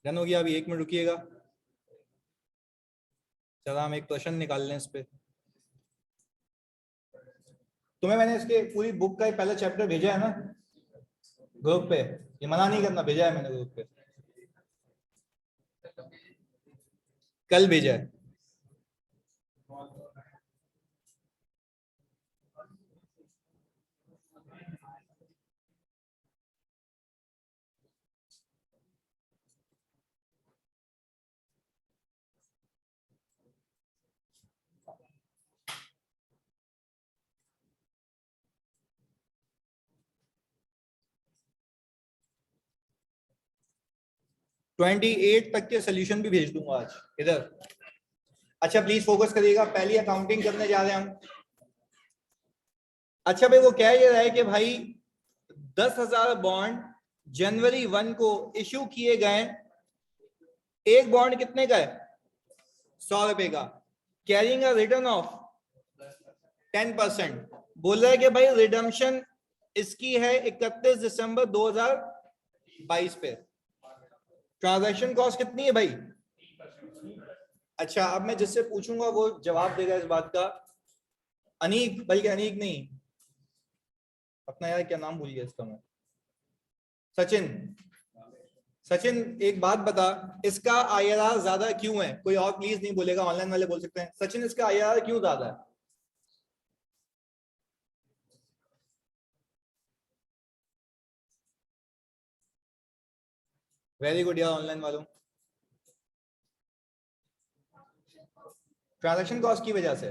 A: डन हो गया, अभी 1 मिनट रुकिएगा, चलो हम एक क्वेश्चन निकाल लें इस पे। तुम्हें मैंने इसके पूरी बुक का पहला चैप्टर भेजा है ना ग्रुप पे, ये मना नहीं करना, भेजा है मैंने ग्रुप पे, कल भेजा है। ट्वेंटी 8 तक के सोल्यूशन भी भेज दूंगा आज इधर। अच्छा प्लीज फोकस करिएगा, पहली अकाउंटिंग करने जा रहे हैं हम। अच्छा भाई वो कह ये रहा है कि भाई 10,000 बॉन्ड जनवरी 1 को इश्यू किए गए, एक बॉन्ड कितने का है? 100 रुपए का, कैरिंग अ रिटर्न ऑफ 10%। बोल रहा है कि भाई रिडम्पशन इसकी है 31 दिसंबर 2022 पे। ट्रांजैक्शन कॉस्ट कितनी है भाई? अच्छा अब मैं जिससे पूछूंगा वो जवाब देगा इस बात का, अनीक, बल्कि अनीक नहीं, अपना यार क्या नाम भूल गया इसका मैं, सचिन। सचिन एक बात बता, इसका आईआरआर ज्यादा क्यों है? कोई और प्लीज नहीं बोलेगा, ऑनलाइन वाले बोल सकते हैं। सचिन इसका आईआरआर क्यों ज्यादा है? वेरी गुड यार ऑनलाइन वालों। ट्रांजैक्शन कॉस्ट की वजह से।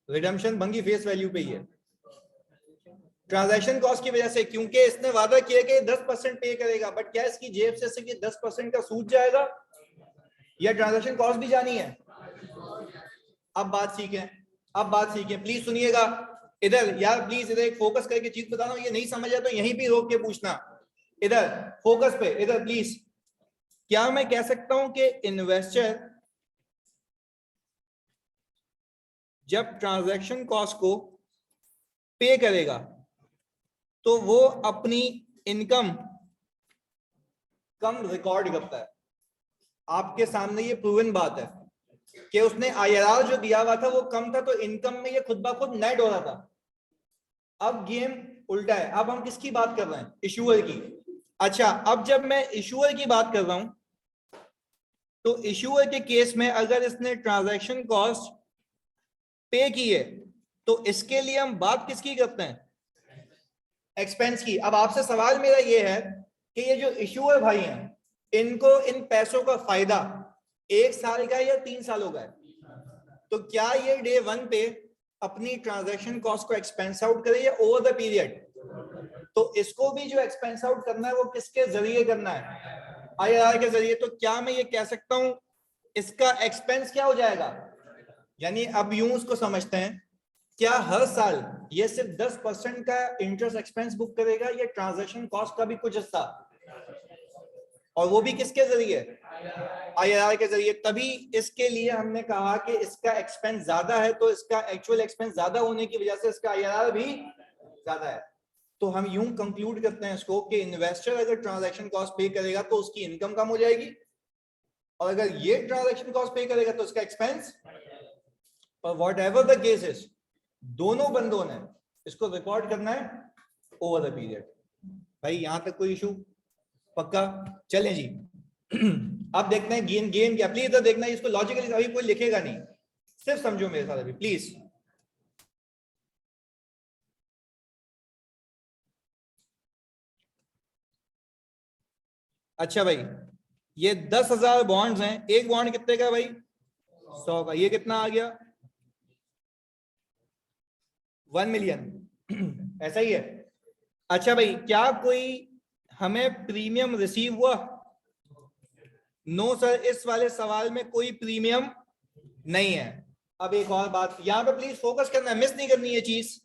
A: रिडम्पशन बंगी फेस वैल्यू पे ही है, ट्रांजैक्शन कॉस्ट की वजह से, क्योंकि इसने वादा किया कि 10% पे करेगा, बट क्या इसकी जेब से कि 10% का सूद जाएगा या ट्रांजैक्शन कॉस्ट भी जानी है? अब बात सीखें, अब बात सीखें, प्लीज सुनिएगा इधर यार, प्लीज इधर एक फोकस करके चीज बता रहा हूं, ये नहीं समझ आया तो यहीं पे रोक के पूछना, इधर फोकस पे, इधर प्लीज। क्या मैं कह सकता हूं कि इन्वेस्टर जब ट्रांजैक्शन कॉस्ट को पे करेगा तो वो अपनी इनकम कम रिकॉर्ड करता है? आपके सामने ये प्रूवन बात है कि उसने आईआरआर जो दिया हुआ था वो कम था, तो इनकम में ये खुद ब खुद नेट हो रहा था। अब गेम उल्टा है, अब हम किसकी बात कर रहे हैं? इशूअर की। अच्छा, अब जब मैं इशूअर की बात कर रहा हूं तो इशूअर के केस में अगर इसने ट्रांजैक्शन कॉस्ट पे की है तो इसके लिए हम बात किसकी करते हैं? एक्सपेंस की। अब आपसे सवाल मेरा ये है कि ये जो इशूअर भाई हैं, इनको इन पैसों का फायदा 1 साल का या 3 सालों का है? तो क्या ये डे 1 पे अपनी ट्रांजैक्शन कॉस्ट को एक्सपेंस आउट करे या ओवर द पीरियड? तो इसको भी जो एक्सपेंस आउट करना है वो किसके जरिए करना है? आईआरआर के जरिए। तो क्या मैं ये कह सकता हूं इसका एक्सपेंस क्या हो जाएगा? यानी अब यूं उसको समझते हैं, क्या हर साल ये सिर्फ 10% का इंटरेस्ट एक्सपेंस बुक करेगा या ट्रांजैक्शन कॉस्ट का भी कुछ हिस्सा? और वो भी किसके जरिए? आईआरआर के जरिए। तभी इसके लिए हमने कहा कि इसका एक्सपेंस ज्यादा है, तो इसका एक्चुअल एक्सपेंस ज्यादा होने की वजह से इसका आईआरआर भी ज्यादा है। तो हम यूं कंक्लूड करते हैं इसको कि इन्वेस्टर अगर ट्रांजैक्शन कॉस्ट पे करेगा तो उसकी इनकम कम हो जाएगी, और अगर ये ट्रांजैक्शन कॉस्ट पे करेगा तो उसका एक्सपेंस। पर what ever the case is, दोनों बंदों ने इसको रिकॉर्ड करना है ओवर द पीरियड। भाई यहां तक कोई इशू? पक्का? चलें जी। अब देखते हैं गेम क्या। प्लीज इधर देखना, इसको लॉजिकली अभी कोई लिखेगा नहीं, सिर्फ समझो मेरे साथ अभी प्लीज। अच्छा भाई, ये 10,000 बॉन्ड्स हैं, एक बॉन्ड कितने का भाई? 100 का। ये कितना आ गया? 1 मिलियन। ऐसा ही है। अच्छा भाई, क्या कोई हमें प्रीमियम रिसीव हुआ? नो सर, इस वाले सवाल में कोई प्रीमियम नहीं है। अब एक और बात यहां पे प्लीज फोकस करना है, मिस नहीं करनी है चीज।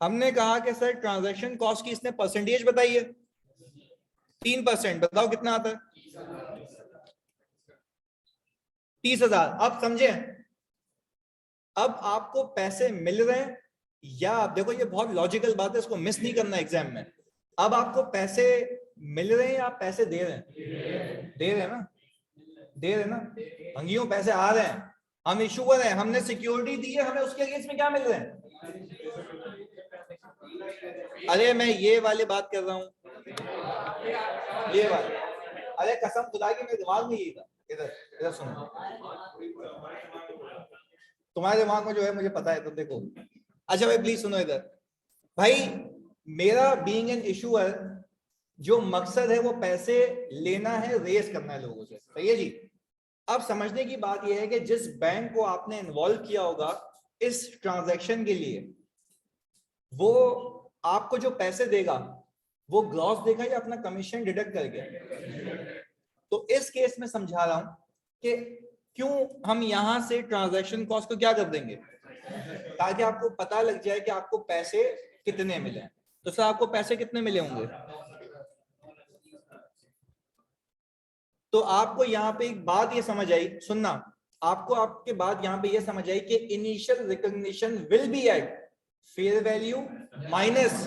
A: हमने कहा कि सर ट्रांजैक्शन कॉस्ट की इसने परसेंटेज बताई है 3%, बताओ कितना आता है? 30,000। अब समझे, अब आपको पैसे मिल रहे हैं, या आप देखो ये बहुत लॉजिकल बात है, इसको मिस नहीं करना एग्जाम में। अब आपको पैसे मिल रहे हैं या आप पैसे दे रहे हैं? दे रहे हैं ना, दे रहे हैं ना भंगियों, पैसे आ रहे हैं, हम इशूअर हैं, हमने सिक्योरिटी दी है, हमें उसके अगेंस्ट में क्या मिल रहे हैं? अरे मैं ये वाली बात कर रहा हूं, ये वाली। अरे कसम खुदा की मेरे दिमाग में यही था। इधर इधर सुनो, तुम्हारे दिमाग में जो है मुझे पता है, तो देखो। अच्छा भाई प्लीज सुनो इधर। भाई मेरा बीइंग एन इशूअर जो मकसद है वो पैसे लेना है, रेस करना है लोगों से, सही है जी। अब समझने की बात यह है कि जिस बैंक को आपने इन्वॉल्व किया होगा इस ट्रांजैक्शन के लिए, वो आपको जो पैसे देगा वो ग्रॉस देगा या अपना कमीशन डिडक्ट करके? तो इस केस में समझा रहा हूं कि क्यों हम यहां से ट्रांजैक्शन कॉस्ट को क्या कर देंगे, ताकि आपको पता लग जाए कि आपको पैसे कितने मिले। तो सर आपको पैसे कितने मिले होंगे? तो आपको यहाँ पे एक बात ये समझ आई, सुनना, आपको आपके बात यहाँ पे ये समझ आई कि initial recognition will be at fair value minus.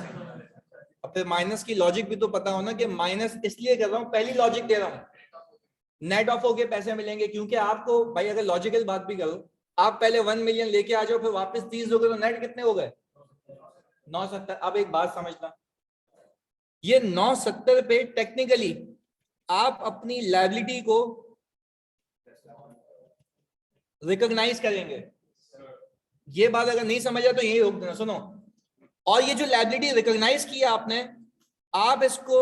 A: अब फिर माइनस की लॉजिक भी तो पता हो ना, कि माइनस इसलिए कर रहा हूं, पहली लॉजिक दे रहा हूं, नेट ऑफ होके पैसे मिलेंगे। क्योंकि आपको भाई अगर लॉजिकल बात भी करो, आप पहले 1 मिलियन लेके आ जाओ, फिर वापस 30 हो गए, तो नेट कितने हो गए? 970। अब एक बात समझना, ये 970 पे टेक्निकली आप अपनी लायबिलिटी को रिकॉग्नाइज करेंगे। ये बात अगर नहीं समझा तो यही रोक देना, सुनो। और ये जो लायबिलिटी रिकॉग्नाइज किया आपने, आप इसको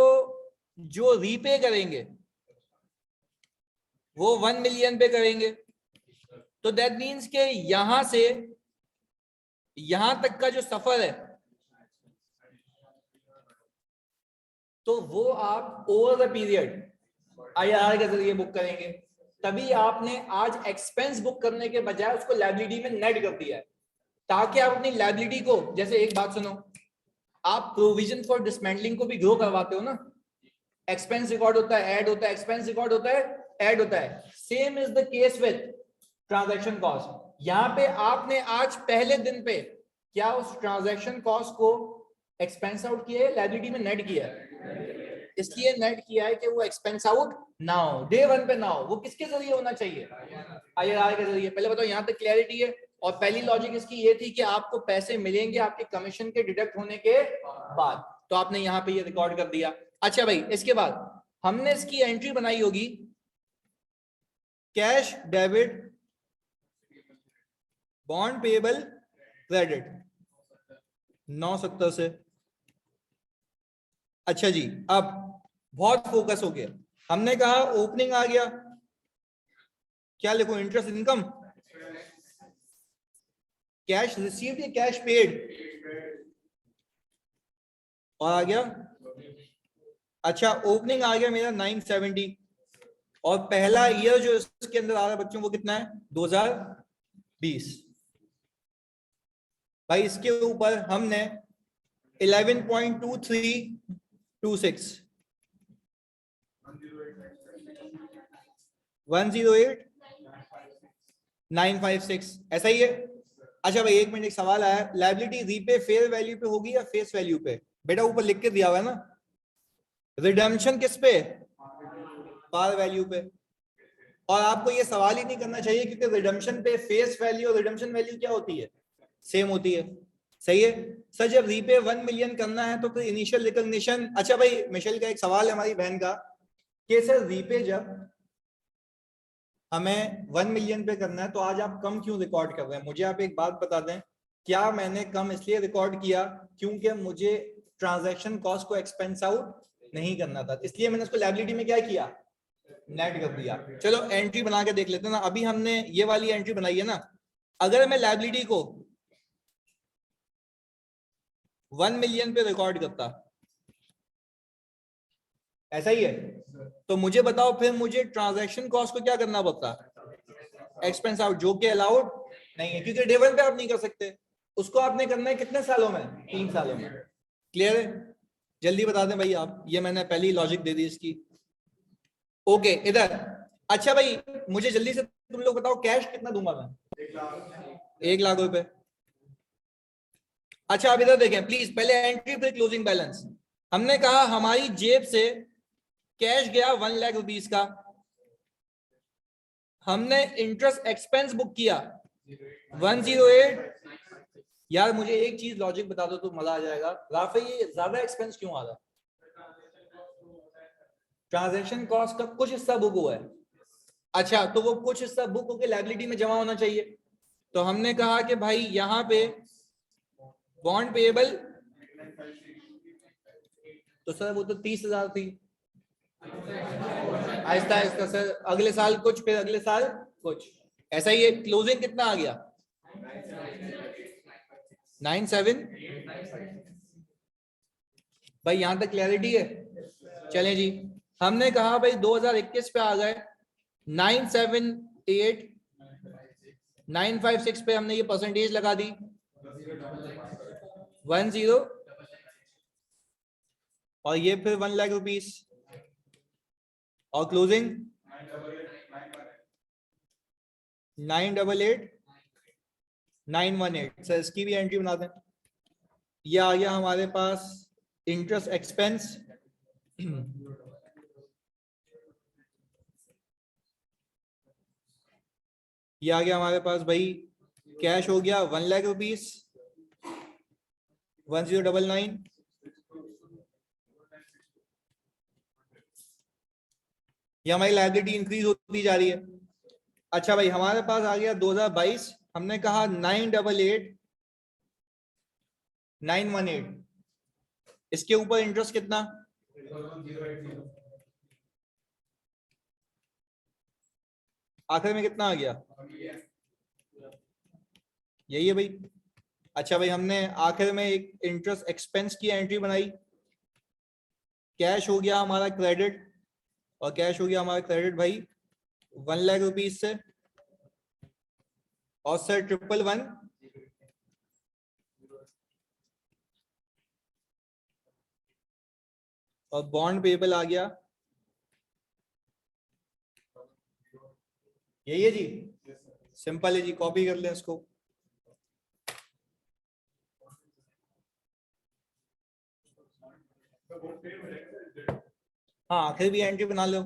A: जो रीपे करेंगे वो 1 मिलियन पे करेंगे। तो दैट मीन्स के यहां से यहां तक का जो सफर है तो वो आप ओवर द पीरियड IRR के जरिए बुक करेंगे। तभी आपने आज एक्सपेंस बुक करने के बजाय उसको लायबिलिटी में नेट कर दिया है, ताकि आप अपनी लायबिलिटी को, जैसे एक बात सुनो, आप प्रोविजन फॉर डिसमेंटलिंग को भी ग्रो करवाते हो ना, एक्सपेंस रिकॉर्ड होता है, ऐड होता है, एक्सपेंस रिकॉर्ड होता है, ऐड होता है। Same is the case with transaction cost. यहां पे आपने आज पहले दिन पे क्या उस ट्रांजैक्शन कॉस्ट को एक्सपेंस आउट किया है, लायबिलिटी में नेट किया है? इसलिए नेट किया है कि वो एक्सपेंस आउट ना हो, डे वन पे ना हो। वो किसके जरिए होना चाहिए? IRR के जरिए। पहले बताओ, यहां तक क्लैरिटी है? और पहली लॉजिक इसकी ये थी कि आपको पैसे मिलेंगे आपके कमीशन के डिडक्ट होने के बाद, तो आपने यहां पे ये रिकॉर्ड कर दिया। अच्छा भाई, इसके बाद हमने इसकी एंट्री बनाई होगी cash debit bond payable credit 970 से। अच्छा जी, अब बहुत फोकस हो गया। हमने कहा ओपनिंग आ गया, क्या लिखो? इंटरेस्ट इनकम, कैश रिसीव्ड या कैश पेड? और आ गया। अच्छा, ओपनिंग आ गया मेरा 970, और पहला ईयर जो इसके अंदर आ रहा है बच्चों वो कितना है? 2020। भाई इसके ऊपर हमने 11.2326 108,956 ऐसा ही है। अच्छा भाई एक मिनट, एक सवाल आया, लायबिलिटी रीपे फेयर वैल्यू पे होगी या फेस वैल्यू पे? बेटा ऊपर लिख के दिया हुआ है ना, रिडम्पशन किस पे? पार वैल्यू पे। और आपको ये सवाल ही नहीं करना चाहिए, क्योंकि रिडम्पशन पे फेस वैल्यू और रिडम्पशन वैल्यू क्या होती है? सेम होती है। सही है सर। जब रीपे 1 मिलियन करना है तो फिर इनिशियल रिकॉग्निशन। अच्छा भाई मिशेल का एक सवाल है हमारी बहन का, कि सर रीपे जब हमें 1 मिलियन पे करना है तो आज आप कम क्यों रिकॉर्ड कर रहे हैं? मुझे आप एक बात बता दें, क्या मैंने कम इसलिए रिकॉर्ड किया क्योंकि मुझे ट्रांजैक्शन कॉस्ट को एक्सपेंस आउट नहीं करना था, इसलिए मैंने उसको लायबिलिटी में क्या किया? नेट कर दिया। चलो एंट्री बना के देख लेते हैं ना। अभी हमने ये वाली एंट्री बनाई है ना, अगर मैं लायबिलिटी को 1 मिलियन पे रिकॉर्ड करता, ऐसा ही है, तो मुझे बताओ फिर मुझे ट्रांजैक्शन कॉस्ट को क्या करना पड़ता? एक्सपेंस आउट, जो कि अलाउड नहीं है, क्योंकि डे वन पे आप नहीं कर सकते। उसको आपने करना है कितने सालों में? 3 सालों में। क्लियर है? जल्दी बता दें भाई आप, ये मैंने पहली लॉजिक दे दी इसकी। ओके इधर। अच्छा भाई मुझे जल्दी से तुम लोग बताओ, कैश कितना दूंगा मैं? 1 लाख रुपए। अच्छा अब इधर देखें प्लीज, पहले एंट्री फिर क्लोजिंग बैलेंस। हमने कहा हमारी जेब से कैश गया 1 लाख रुपीस का, हमने इंटरेस्ट एक्सपेंस बुक किया 108। यार मुझे एक चीज लॉजिक बता दो तो मजा आ जाएगा। राफे ये ज्यादा एक्सपेंस क्यों आ रहा है? ट्रांजैक्शन कॉस्ट का कुछ हिस्सा बुक हुआ है। अच्छा तो वो कुछ हिस्सा बुक होकर लायबिलिटी में जमा होना चाहिए, तो हमने कहा कि भाई यहाँ पे बॉन्ड पेएबल, तो सर वो तो 30,000 थी। आहिस्ता आहिस्ता सर, अगले साल कुछ, फिर अगले साल कुछ, ऐसा ही है। क्लोजिंग कितना आ गया? 97। भाई यहां तक क्लैरिटी है? चलें जी, हमने कहा भाई 2021 पे आ गए 978 956 पे हमने ये परसेंटेज लगा दी 10, और ये फिर 1 लाख रुपीस, और क्लोजिंग 988,918। सर इसकी भी एंट्री बना दें। ये आ गया हमारे पास इंटरेस्ट एक्सपेंस, ये आ गया हमारे पास भाई, कैश हो गया 1 लाख रुपीस 1099, ये हमारी लायबिलिटी इंक्रीज होती जा रही है। अच्छा भाई हमारे पास आ गया 2022, हमने कहा 988,918, इसके ऊपर इंटरेस्ट कितना? आखिर में कितना आ गया? यही है भाई। अच्छा भाई, हमने आखिर में एक इंटरेस्ट एक्सपेंस की एंट्री बनाई। कैश हो गया हमारा क्रेडिट, और कैश हो गया हमारा क्रेडिट भाई 1,00,000 रुपीज से, और सर 1,111 और बॉन्ड पेबल आ गया, यही है जी। सिंपल है जी, कॉपी कर लें इसको। हाँ, आखिर भी एंट्री बना लो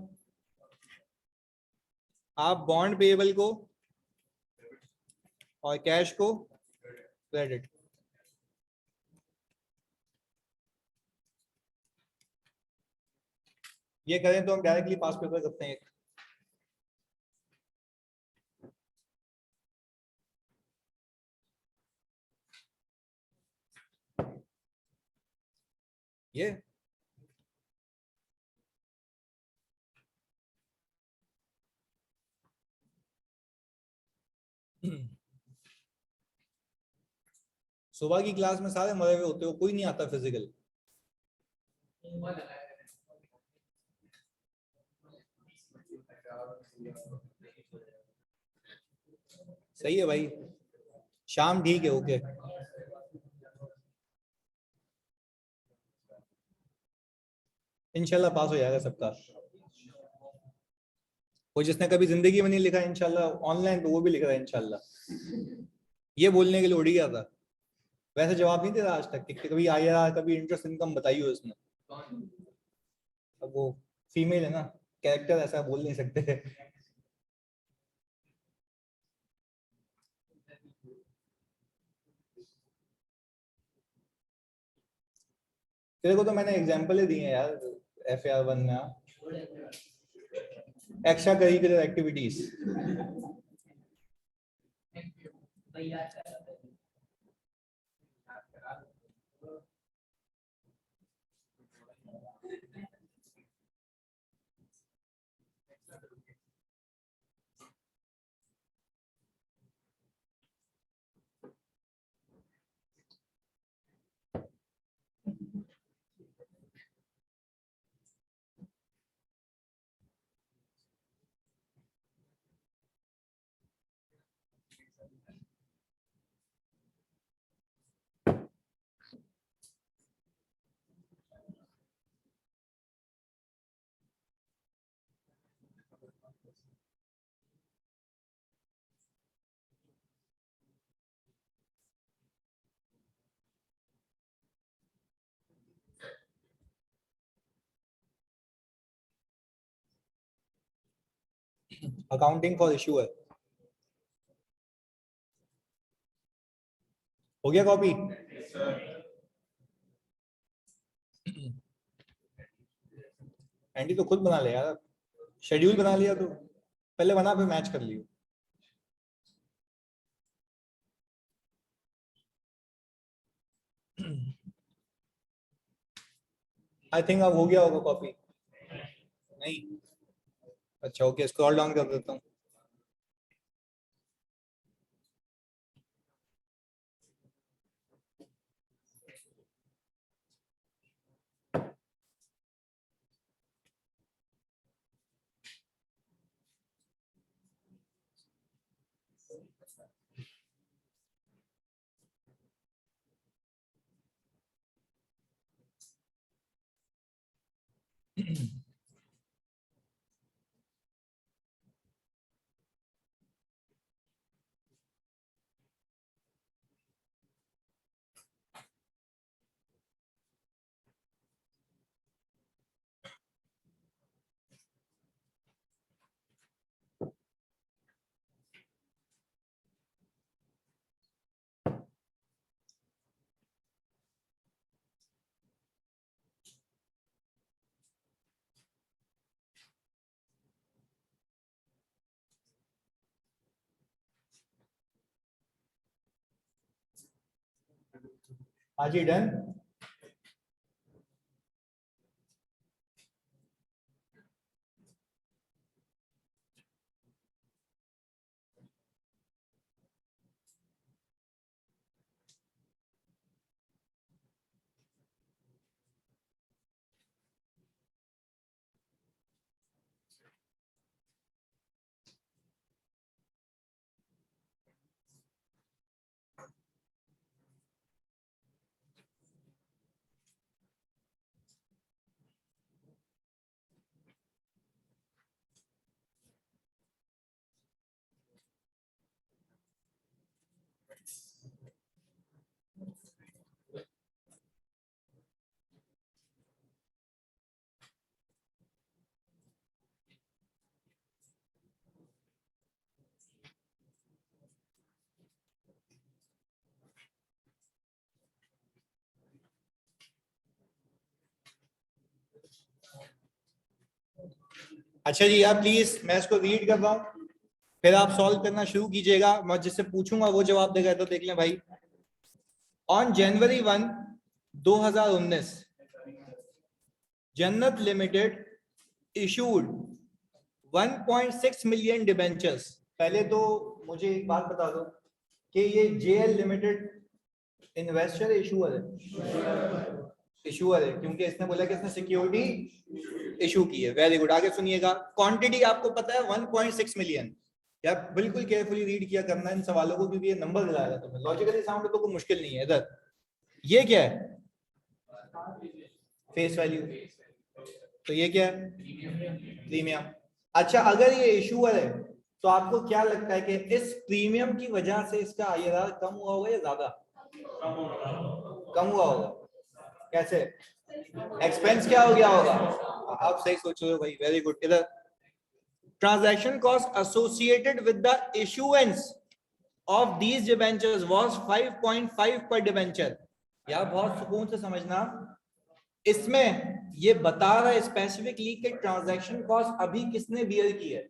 A: आप, बॉन्ड पेबल को और कैश को क्रेडिट। ये करें तो हम डायरेक्टली पास पेपर करते हैं। ये सुबह की क्लास में सारे मरे हुए होते हो, कोई नहीं आता फिजिकल। सही है भाई, शाम ठीक है, ओके। इंशाल्लाह पास हो जाएगा सबका। वो जिसने कभी जिंदगी में नहीं लिखा इंशाल्लाह ऑनलाइन, तो वो भी लिख रहा है इंशाल्लाह। ये बोलने के लिए उड़ गया था। वैसे जवाब नहीं दे रहा आज तक कि कभी आया, कभी इंटरेस्ट इनकम बताई हो इसने। अब वो फीमेल है ना, कैरेक्टर ऐसा बोल नहीं सकते। तेरे को तो मैंने एग्जांपल ही दिए हैं यार, FAR 1 में। Extra curricular activities. Accounting for issue है। हो गया कॉपी? एंडी तो खुद बना ले यार, शेड्यूल बना लिया तो पहले बना, फिर मैच कर लियो। आई थिंक अब हो गया होगा कॉपी। नहीं? अच्छा ओके, स्क्रॉल डाउन कर देता हूँ। हाँ जी, डन। अच्छा जी, आप प्लीज, मैं इसको रीड कर रहा हूं, फिर आप सॉल्व करना शुरू कीजिएगा। मैं जिससे पूछूंगा वो जवाब देगा, तो देख लें भाई। ऑन January 1, 2019, जन्नत लिमिटेड इशूड 1.6 मिलियन डिबेंचर्स। पहले तो मुझे एक बात बता दो कि ये जेएल लिमिटेड इन्वेस्टर इशूअर है? इशूअर है, क्योंकि इसने बोला कि इसने सिक्योरिटी इशू की है। वेरी गुड, आगे सुनिएगा। क्वांटिटी आपको पता है 1.6 मिलियन। यार बिल्कुल केयरफुली रीड किया करना इन सवालों को, क्योंकि ये नंबर दिलाएगा तुम्हें। लॉजिकली साउंड तो कोई मुश्किल नहीं है। इधर ये क्या है? Face value. तो ये क्या है? प्रीमियम। अच्छा, अगर ये इशूअर है तो आपको क्या लगता है कि इस प्रीमियम की वजह से इसका आईआरआर कम हुआ होगा या ज्यादा? कम हुआ होगा। कैसे? एक्सपेंस क्या हो गया होगा? आप सही सोच रहे हो भाई, वेरी गुड। इधर transaction cost associated with the issuance of these debentures was 5.5 पर डिबेंचर। यार बहुत सुकून से समझना, इसमें ये बता रहा है स्पेसिफिकली कि ट्रांजैक्शन कॉस्ट अभी किसने बियर की है?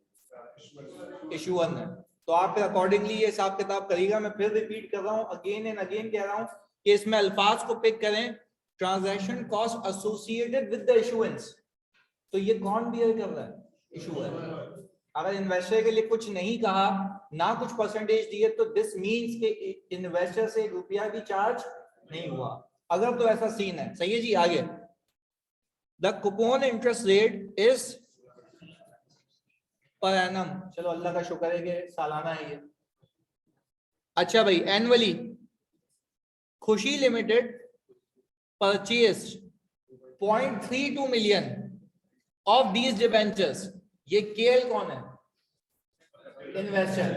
A: इशूअर ने। तो आप फिर अकॉर्डिंगली ये हिसाब किताब करिएगा। मैं फिर रिपीट कर रहा हूं, अगेन एंड अगेन कह रहा हूं कि इसमें अल्फाज को पिक करें। Transaction cost associated with the issuance, तो ये कौन बियर कर रहा है? इशूअर। अगर इन्वेस्टर के लिए कुछ नहीं कहा, ना कुछ परसेंटेज दिए, तो दिस मींस के इन्वेस्टर से रुपया भी चार्ज नहीं हुआ। अगर तो ऐसा सीन है, सही है जी। आगे, the coupon interest rate is per annum. चलो अल्लाह का शुक्र है कि सालाना है ये। अच्छा भाई, एनुअली खुशी limited purchase 0.32 million of these debentures. ये केएल कौन है? इन्वेस्टर।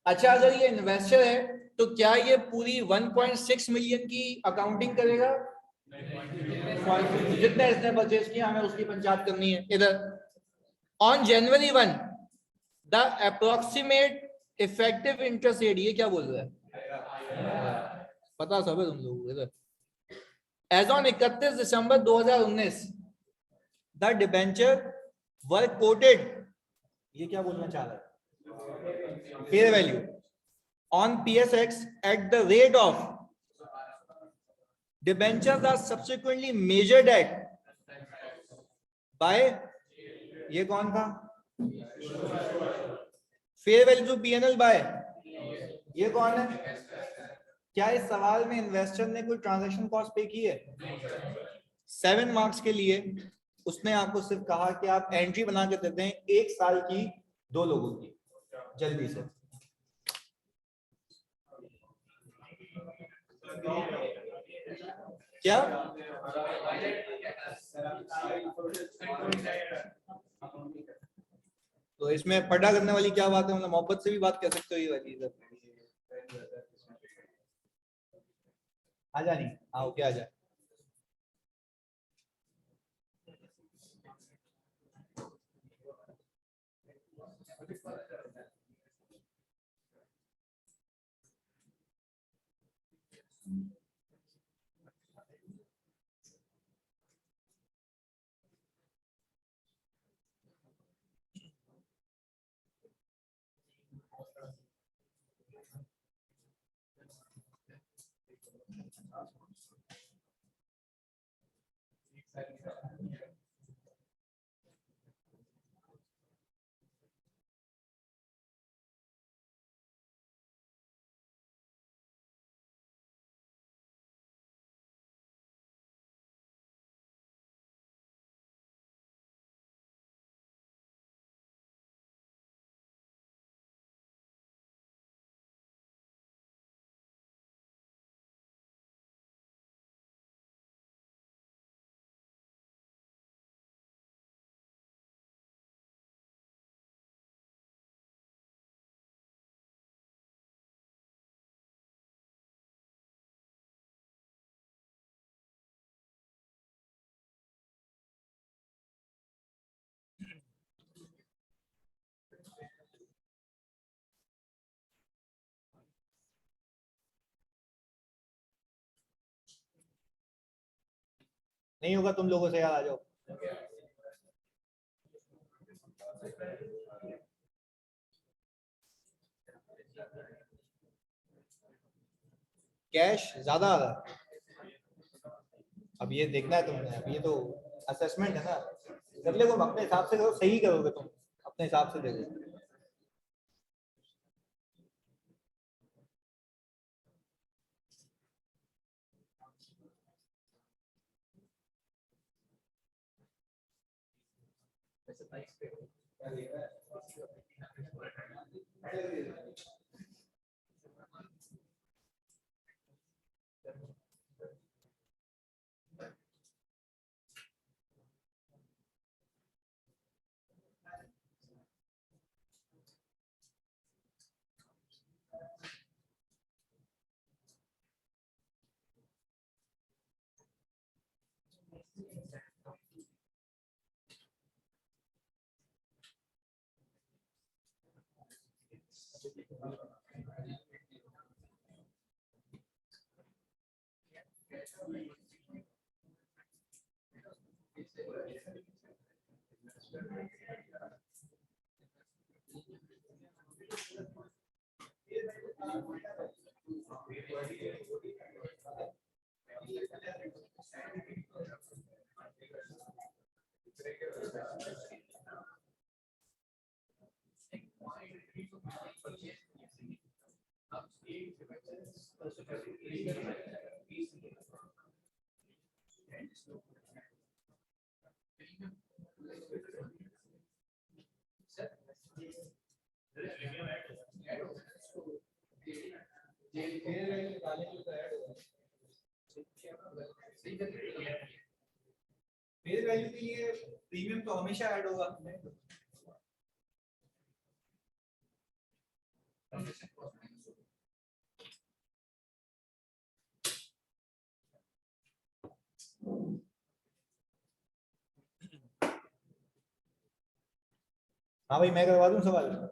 A: अच्छा, अगर ये इन्वेस्टर है तो क्या ये पूरी 1.6 मिलियन की अकाउंटिंग करेगा? जितने इसने परचेज किया हमें उसकी पंचायत करनी है। इधर on January 1 the approximate effective interest rate, ये क्या बोल रहा है? पता सब है तुम लोगों को। इधर as on 31 December 2019 the debenture were quoted, ये क्या बोलना चाह रहा है? Fair value on PSX at the rate of debentures are subsequently measured at by, ये कौन था? Fair value to PNL by, ये कौन है? क्या इस सवाल में इन्वेस्टर ने कोई ट्रांजैक्शन कॉस्ट पे की है? 7 मार्क्स के लिए उसने आपको सिर्फ कहा कि आप एंट्री बना के देते हैं 1 साल की 2 लोगों की। जल्दी से क्या? तो इसमें पढ़ा करने वाली क्या बात है? मतलब मोहब्बत से भी बात कर सकते हो ये वाली। इधर आ जा, नहीं आओ, क्या आ जा। नहीं होगा तुम लोगों से, यार आ जाओ। कैश ज्यादा आ रहा है। अब ये देखना है तुमने, अब ये तो असेसमेंट है ना, जब देखो अपने हिसाब से करो, सही करोगे तुम, अपने हिसाब से देखो। फेस वैल्यू के लिए प्रीमियम तो हमेशा ऐड होगा। हाँ भाई, मैं करवा दूं सवाल।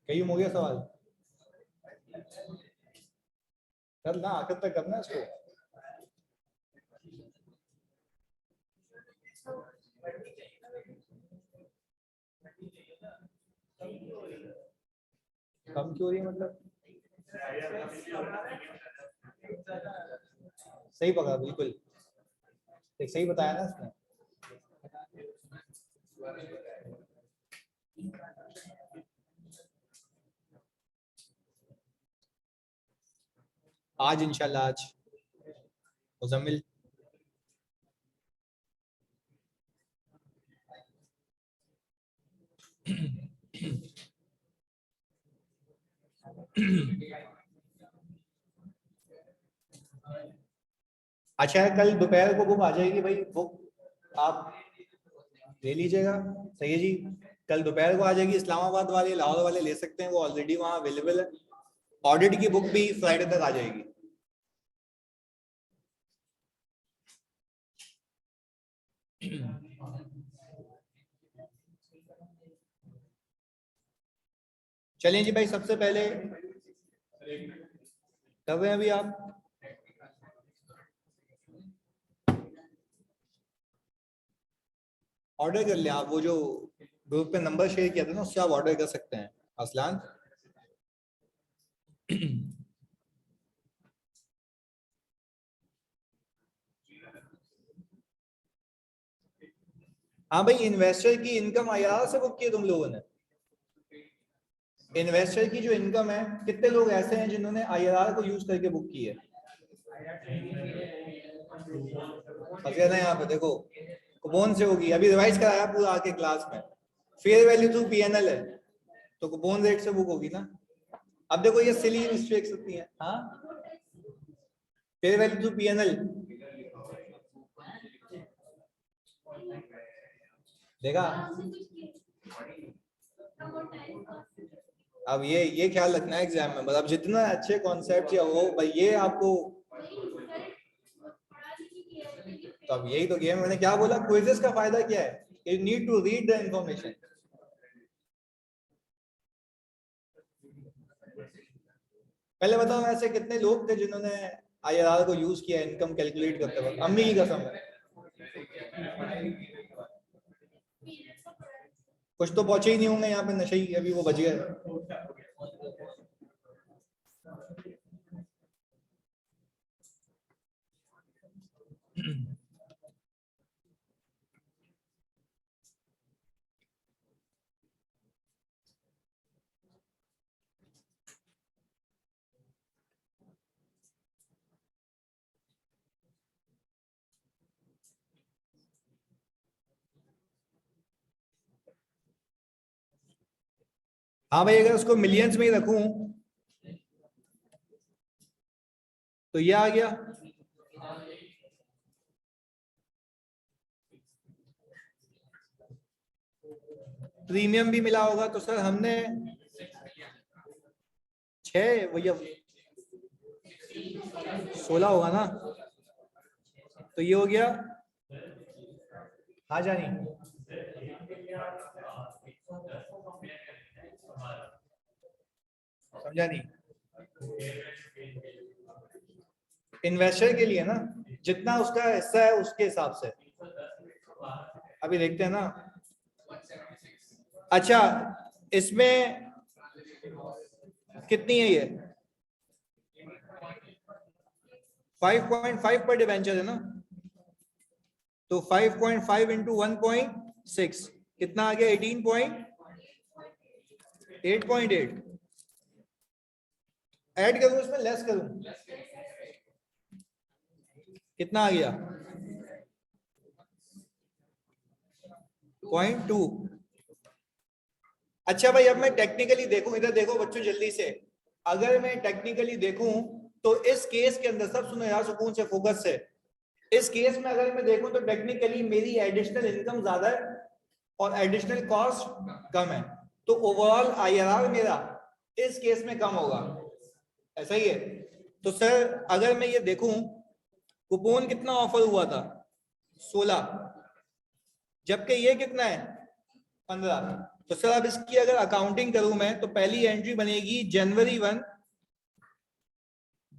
A: कहीं हो गया सवाल, कर ना आखिर तक करना इसको। कम क्यों हो रही है मतलब? सही पकड़ा बिल्कुल, एक सही बताया ना इसने। आज इंशाल्लाह, आज मुजम्मिल। अच्छा है, कल दोपहर को बुक आ जाएगी भाई, बुक आप ले लीजिएगा। सही है जी, कल दोपहर को आ जाएगी। इस्लामाबाद वाले, लाहौर वाले ले सकते हैं, वो ऑलरेडी वहाँ अवेलेबल है। ऑडिट की बुक भी फ्राइडे तक आ जाएगी। चलिए जी भाई, सबसे पहले कर रहे हैं अभी आप? ऑर्डर कर लिया आप, वो जो ग्रुप पे नंबर शेयर किया था ना, उससे आप ऑर्डर कर सकते हैं असलान। हाँ भाई, इन्वेस्टर की इनकम आईआरआर से बुक की है तुम लोगों ने। इन्वेस्टर की जो इनकम है, कितने लोग ऐसे हैं जिन्होंने आईआरआर को यूज करके बुक की है? ना यहाँ पे देखो, कूपन से होगी, अभी रिवाइज कराया पूरा आके क्लास में। फेयर वैल्यू थ्रू पीएनएल है तो कूपन रेट से बुक होगी ना। अब देखो ये सिली मिस्टेक्स होती हैं। हाँ, फेयर वैल्यू थ्रू पीएनएल देखा। अब ये ख्याल रखना है एग्जाम में, मतलब जितना अच्छे कॉन्सेप्ट या हो भाई, ये आपको। तो अब यही तो गेम, मैंने क्या बोला, क्विज़ेस का फायदा क्या है? You need to read the information. पहले बताओ ऐसे कितने लोग थे जिन्होंने आईआरआर को यूज किया इनकम कैलकुलेट करते वक्त? अम्मी की कसम है। कुछ तो पहुंचे ही नहीं होंगे यहाँ पे, नशे ही अभी वो बच गए। हाँ भाई, अगर उसको मिलियंस में ही रखूं तो ये आ गया। प्रीमियम भी मिला होगा तो सर हमने 6 भैया 16 होगा ना, तो ये हो गया। हाँ जानी, समझा नहीं। इन्वेस्टर के लिए ना, जितना उसका हिस्सा है उसके हिसाब से। अभी देखते हैं ना। अच्छा, इसमें कितनी है ये? 5.5 पर डिवेंचर है ना, तो 5.5 इंटू 1.6 कितना आ गया? 18.8 ऐड करूं इसमें, लेस करूं? कितना आ गया? 0.2। अच्छा भाई, अब मैं टेक्निकली देखूं, इधर देखो बच्चों जल्दी से। अगर मैं टेक्निकली देखूं तो इस केस के अंदर, सब सुनो यार सुकून से, फोकस से। इस केस में अगर मैं देखूं तो टेक्निकली मेरी एडिशनल इनकम ज्यादा है और एडिशनल कॉस्ट कम है, तो ओवरऑल आईआरआर मेरा इस केस में कम होगा। ऐसा ही है। तो सर अगर मैं ये देखूं, कूपन कितना ऑफर हुआ था? 16, जबकि ये कितना है? 15। तो सर अब इसकी अगर अकाउंटिंग करूं मैं, तो पहली एंट्री बनेगी जनवरी 1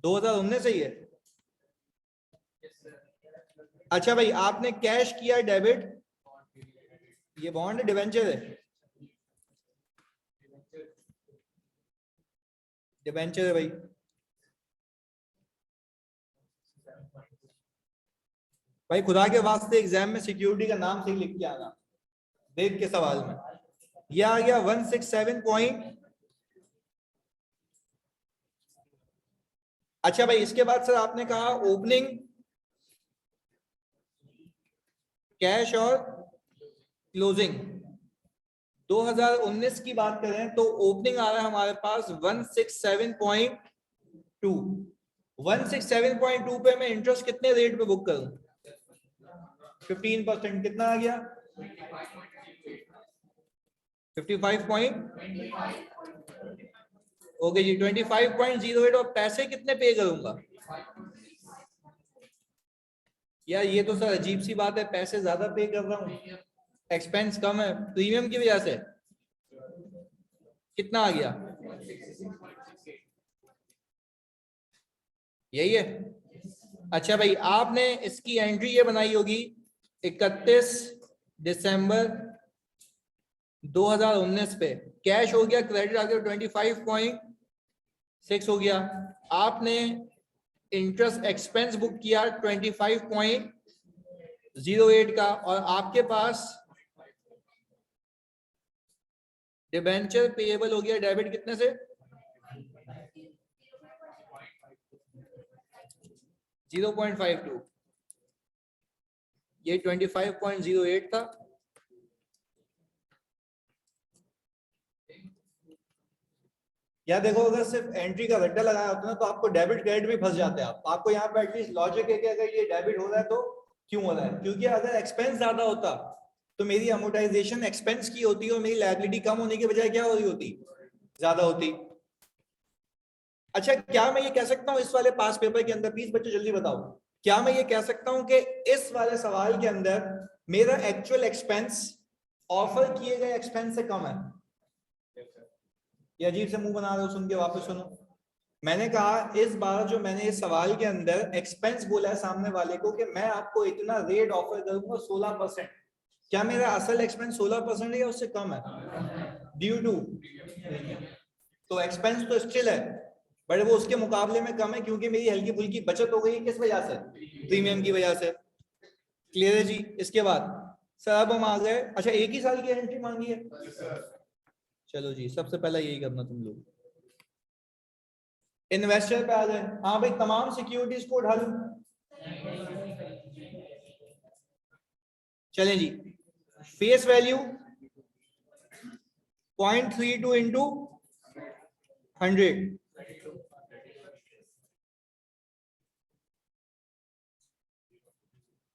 A: 2019 ही है। अच्छा भाई, आपने कैश किया डेबिट, ये बॉन्ड डिवेंचर है, डिवेंचर है भाई। भाई खुदा के वास्ते एग्जाम में सिक्योरिटी का नाम सही लिख के आना, देख के सवाल में। यह आ गया 167 पॉइंट। अच्छा भाई, इसके बाद सर आपने कहा ओपनिंग कैश और क्लोजिंग। 2019 की बात करें तो ओपनिंग आ रहा है हमारे पास 167.2। 167.2 पे मैं इंटरेस्ट कितने रेट पे बुक करूं? 15%। कितना आ गया? 55 ओके जी, 25.08। और पैसे कितने पे करूंगा? यार ये तो सर अजीब सी बात है, पैसे ज्यादा पे कर रहा हूँ, एक्सपेंस कम है प्रीमियम की वजह से। कितना आ गया? यही है। अच्छा भाई, आपने इसकी एंट्री ये बनाई होगी 31 दिसंबर 2019 पे। कैश हो गया, क्रेडिट आ गया 25.6 हो गया। आपने इंटरेस्ट एक्सपेंस बुक किया 25.08 का, और आपके पास डिबेंचर पेएबल हो गया डेबिट कितने से 0.52, ये 25.08 था। या देखो अगर सिर्फ एंट्री का रट्टा लगाया होता ना तो आपको डेबिट क्रेडिट भी फंस जाते हैं आप। आपको यहाँ पे एटलीस्ट लॉजिक है कि अगर ये डेबिट हो रहा है तो क्यों हो रहा है, क्योंकि अगर एक्सपेंस ज्यादा होता तो मेरी अमोर्टाइजेशन एक्सपेंस की होती और मेरी लायबिलिटी कम होने की बजाय क्या हो रही होती, ज्यादा होती। अच्छा क्या मैं ये कह सकता हूँ इस वाले पास पेपर के अंदर, प्लीज बच्चों जल्दी बताओ, क्या मैं ये कह सकता हूँ कि इस वाले सवाल के अंदर मेरा एक्चुअल एक्सपेंस ऑफर किए गए एक्सपेंस से कम है? ये अजीब से मुंह बना रहे हो, सुन के वापस सुनो। मैंने कहा इस बार जो मैंने इस सवाल के अंदर एक्सपेंस बोला है सामने वाले को कि मैं आपको इतना रेट ऑफर करूंगा 16%, क्या मेरा असल एक्सपेंस 16% है या उससे कम है ड्यू टू? तो एक्सपेंस तो स्टिल है बट वो उसके मुकाबले में कम है क्योंकि मेरी हल्की फुल्की बचत हो गई। किस वजह से? प्रीमियम की वजह से। क्लियर है जी? इसके बाद सर अब हम आ गए, अच्छा एक ही साल की एंट्री मांगी है, चलो जी सबसे पहला यही करना तुम लोग। इन्वेस्टर पे आ गए, हाँ भाई तमाम सिक्योरिटीज को उठा लूं, चलें जी। फेस वैल्यू 0.32 इंटू 100,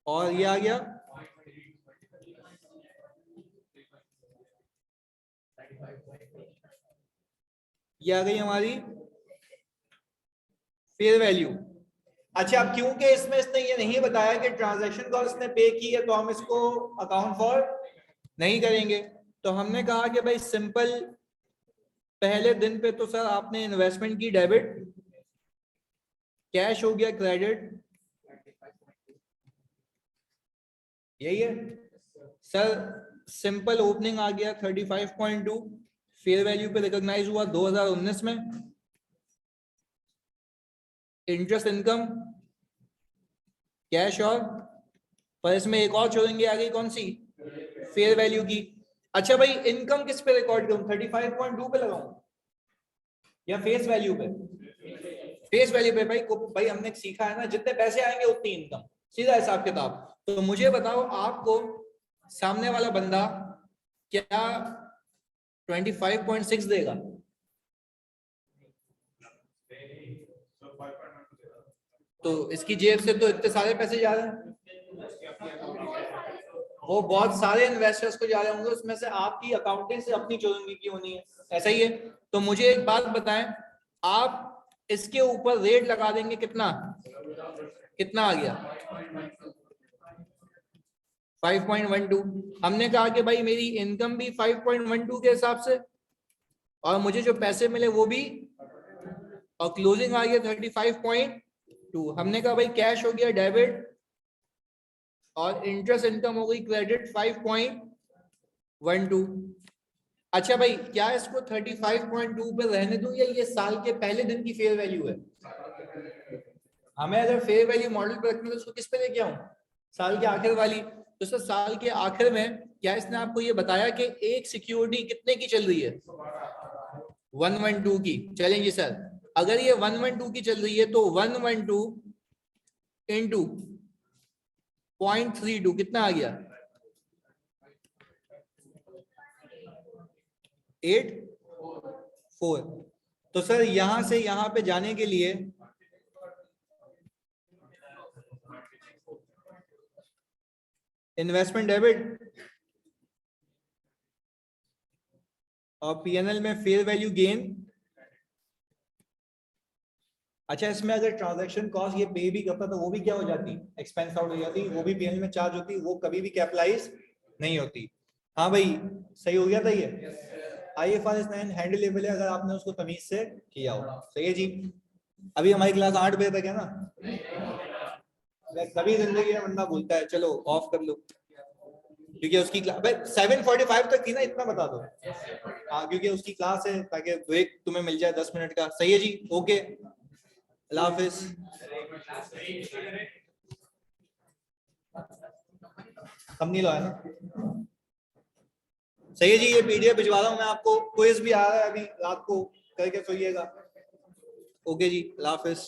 A: और ये आ गया ये आ गई हमारी फेयर वैल्यू। अच्छा अब क्योंकि इसमें इसने ये नहीं बताया कि ट्रांजैक्शन कॉस्ट इसने पे की है तो हम इसको अकाउंट फॉर नहीं करेंगे, तो हमने कहा कि भाई सिंपल पहले दिन पे तो सर आपने इन्वेस्टमेंट की डेबिट, कैश हो गया क्रेडिट, यही है सर। सिंपल ओपनिंग आ गया 35.2, फेयर वैल्यू पे रिकॉग्नाइज हुआ 2019 में। इंटरेस्ट इनकम कैश और पर इसमें एक और छोड़ेंगे, आ गई कौन सी, फेयर वैल्यू की। अच्छा भाई इनकम किस पे रिकॉर्ड करूं, 35.2 पे लगाऊं या फेस वैल्यू पे? फेस वैल्यू पे भाई भाई हमने सीखा है ना जितने पैसे आएंगे उतनी इनकम, सीधा हिसाब किताब। तो मुझे बताओ आपको सामने वाला बंदा क्या 25.6 देगा? तो इसकी जेब से तो इतने सारे पैसे जा रहे हैं, वो बहुत सारे इन्वेस्टर्स को जा रहे होंगे, उसमें से आपकी अकाउंटिंग से अपनी चोरी की होनी है, ऐसा ही है। तो मुझे एक बात बताएं, आप इसके ऊपर रेट लगा देंगे कितना, कितना आ गया 5.12। हमने कहा कि भाई मेरी इनकम भी 5.12 के हिसाब से और मुझे जो पैसे मिले वो भी, और क्लोजिंग आ गया 35.2। हमने कहा भाई कैश हो गया डेबिट और इंटरेस्ट इनकम हो गई क्रेडिट 5.12। अच्छा भाई क्या इसको 35.2 पे रहने दूं या ये साल के पहले दिन की फेयर वैल्यू है? हमें अगर फेयर वैल्यू मॉडल पे रखना है तो उसको किस पे लेके आऊं, साल के आखिर वाली। तो सर साल के आखिर में क्या इसने आपको ये बताया कि एक सिक्योरिटी कितने की चल रही है, 112 की चलेंगे सर। अगर ये 112 की चल रही है तो 112 इंटू 0.32 कितना आ गया 84। तो सर यहां से यहां पे जाने के लिए इन्वेस्टमेंट डेबिट और पीएनएल में फेयर वैल्यू गेन। अच्छा इसमें अगर ट्रांजैक्शन कॉस्ट ये पे भी करता तो वो भी क्या हो जाती, एक्सपेंस आउट हो जाती, वो भी पीएनएल में चार्ज होती, वो कभी भी कैपिटलाइज नहीं होती। हाँ भाई सही हो गया था ये, IFRS 9 हैंडलेबल है अगर आपने उसको तमीज से किया हो। सही है जी। अभी हमारी क्लास 8 बजे तक है ना, कभी जिंदगी में बंदा भूलता है, चलो ऑफ कर लो क्योंकि उसकी क्लास 7:45 तक थी ना, इतना बता दो। हाँ क्योंकि उसकी क्लास है ताकि ब्रेक तुम्हें मिल जाए 10 मिनट का। सही है जी, ओके अल्लाह हाफिज। कम नहीं लो है ना। सही है जी, ये पीडीएफ भिजवा रहा हूँ मैं आपको, क्विज भी आ रहा है अभी रात को, करके सोइएगा। ओके जी, अल्लाह हाफिज।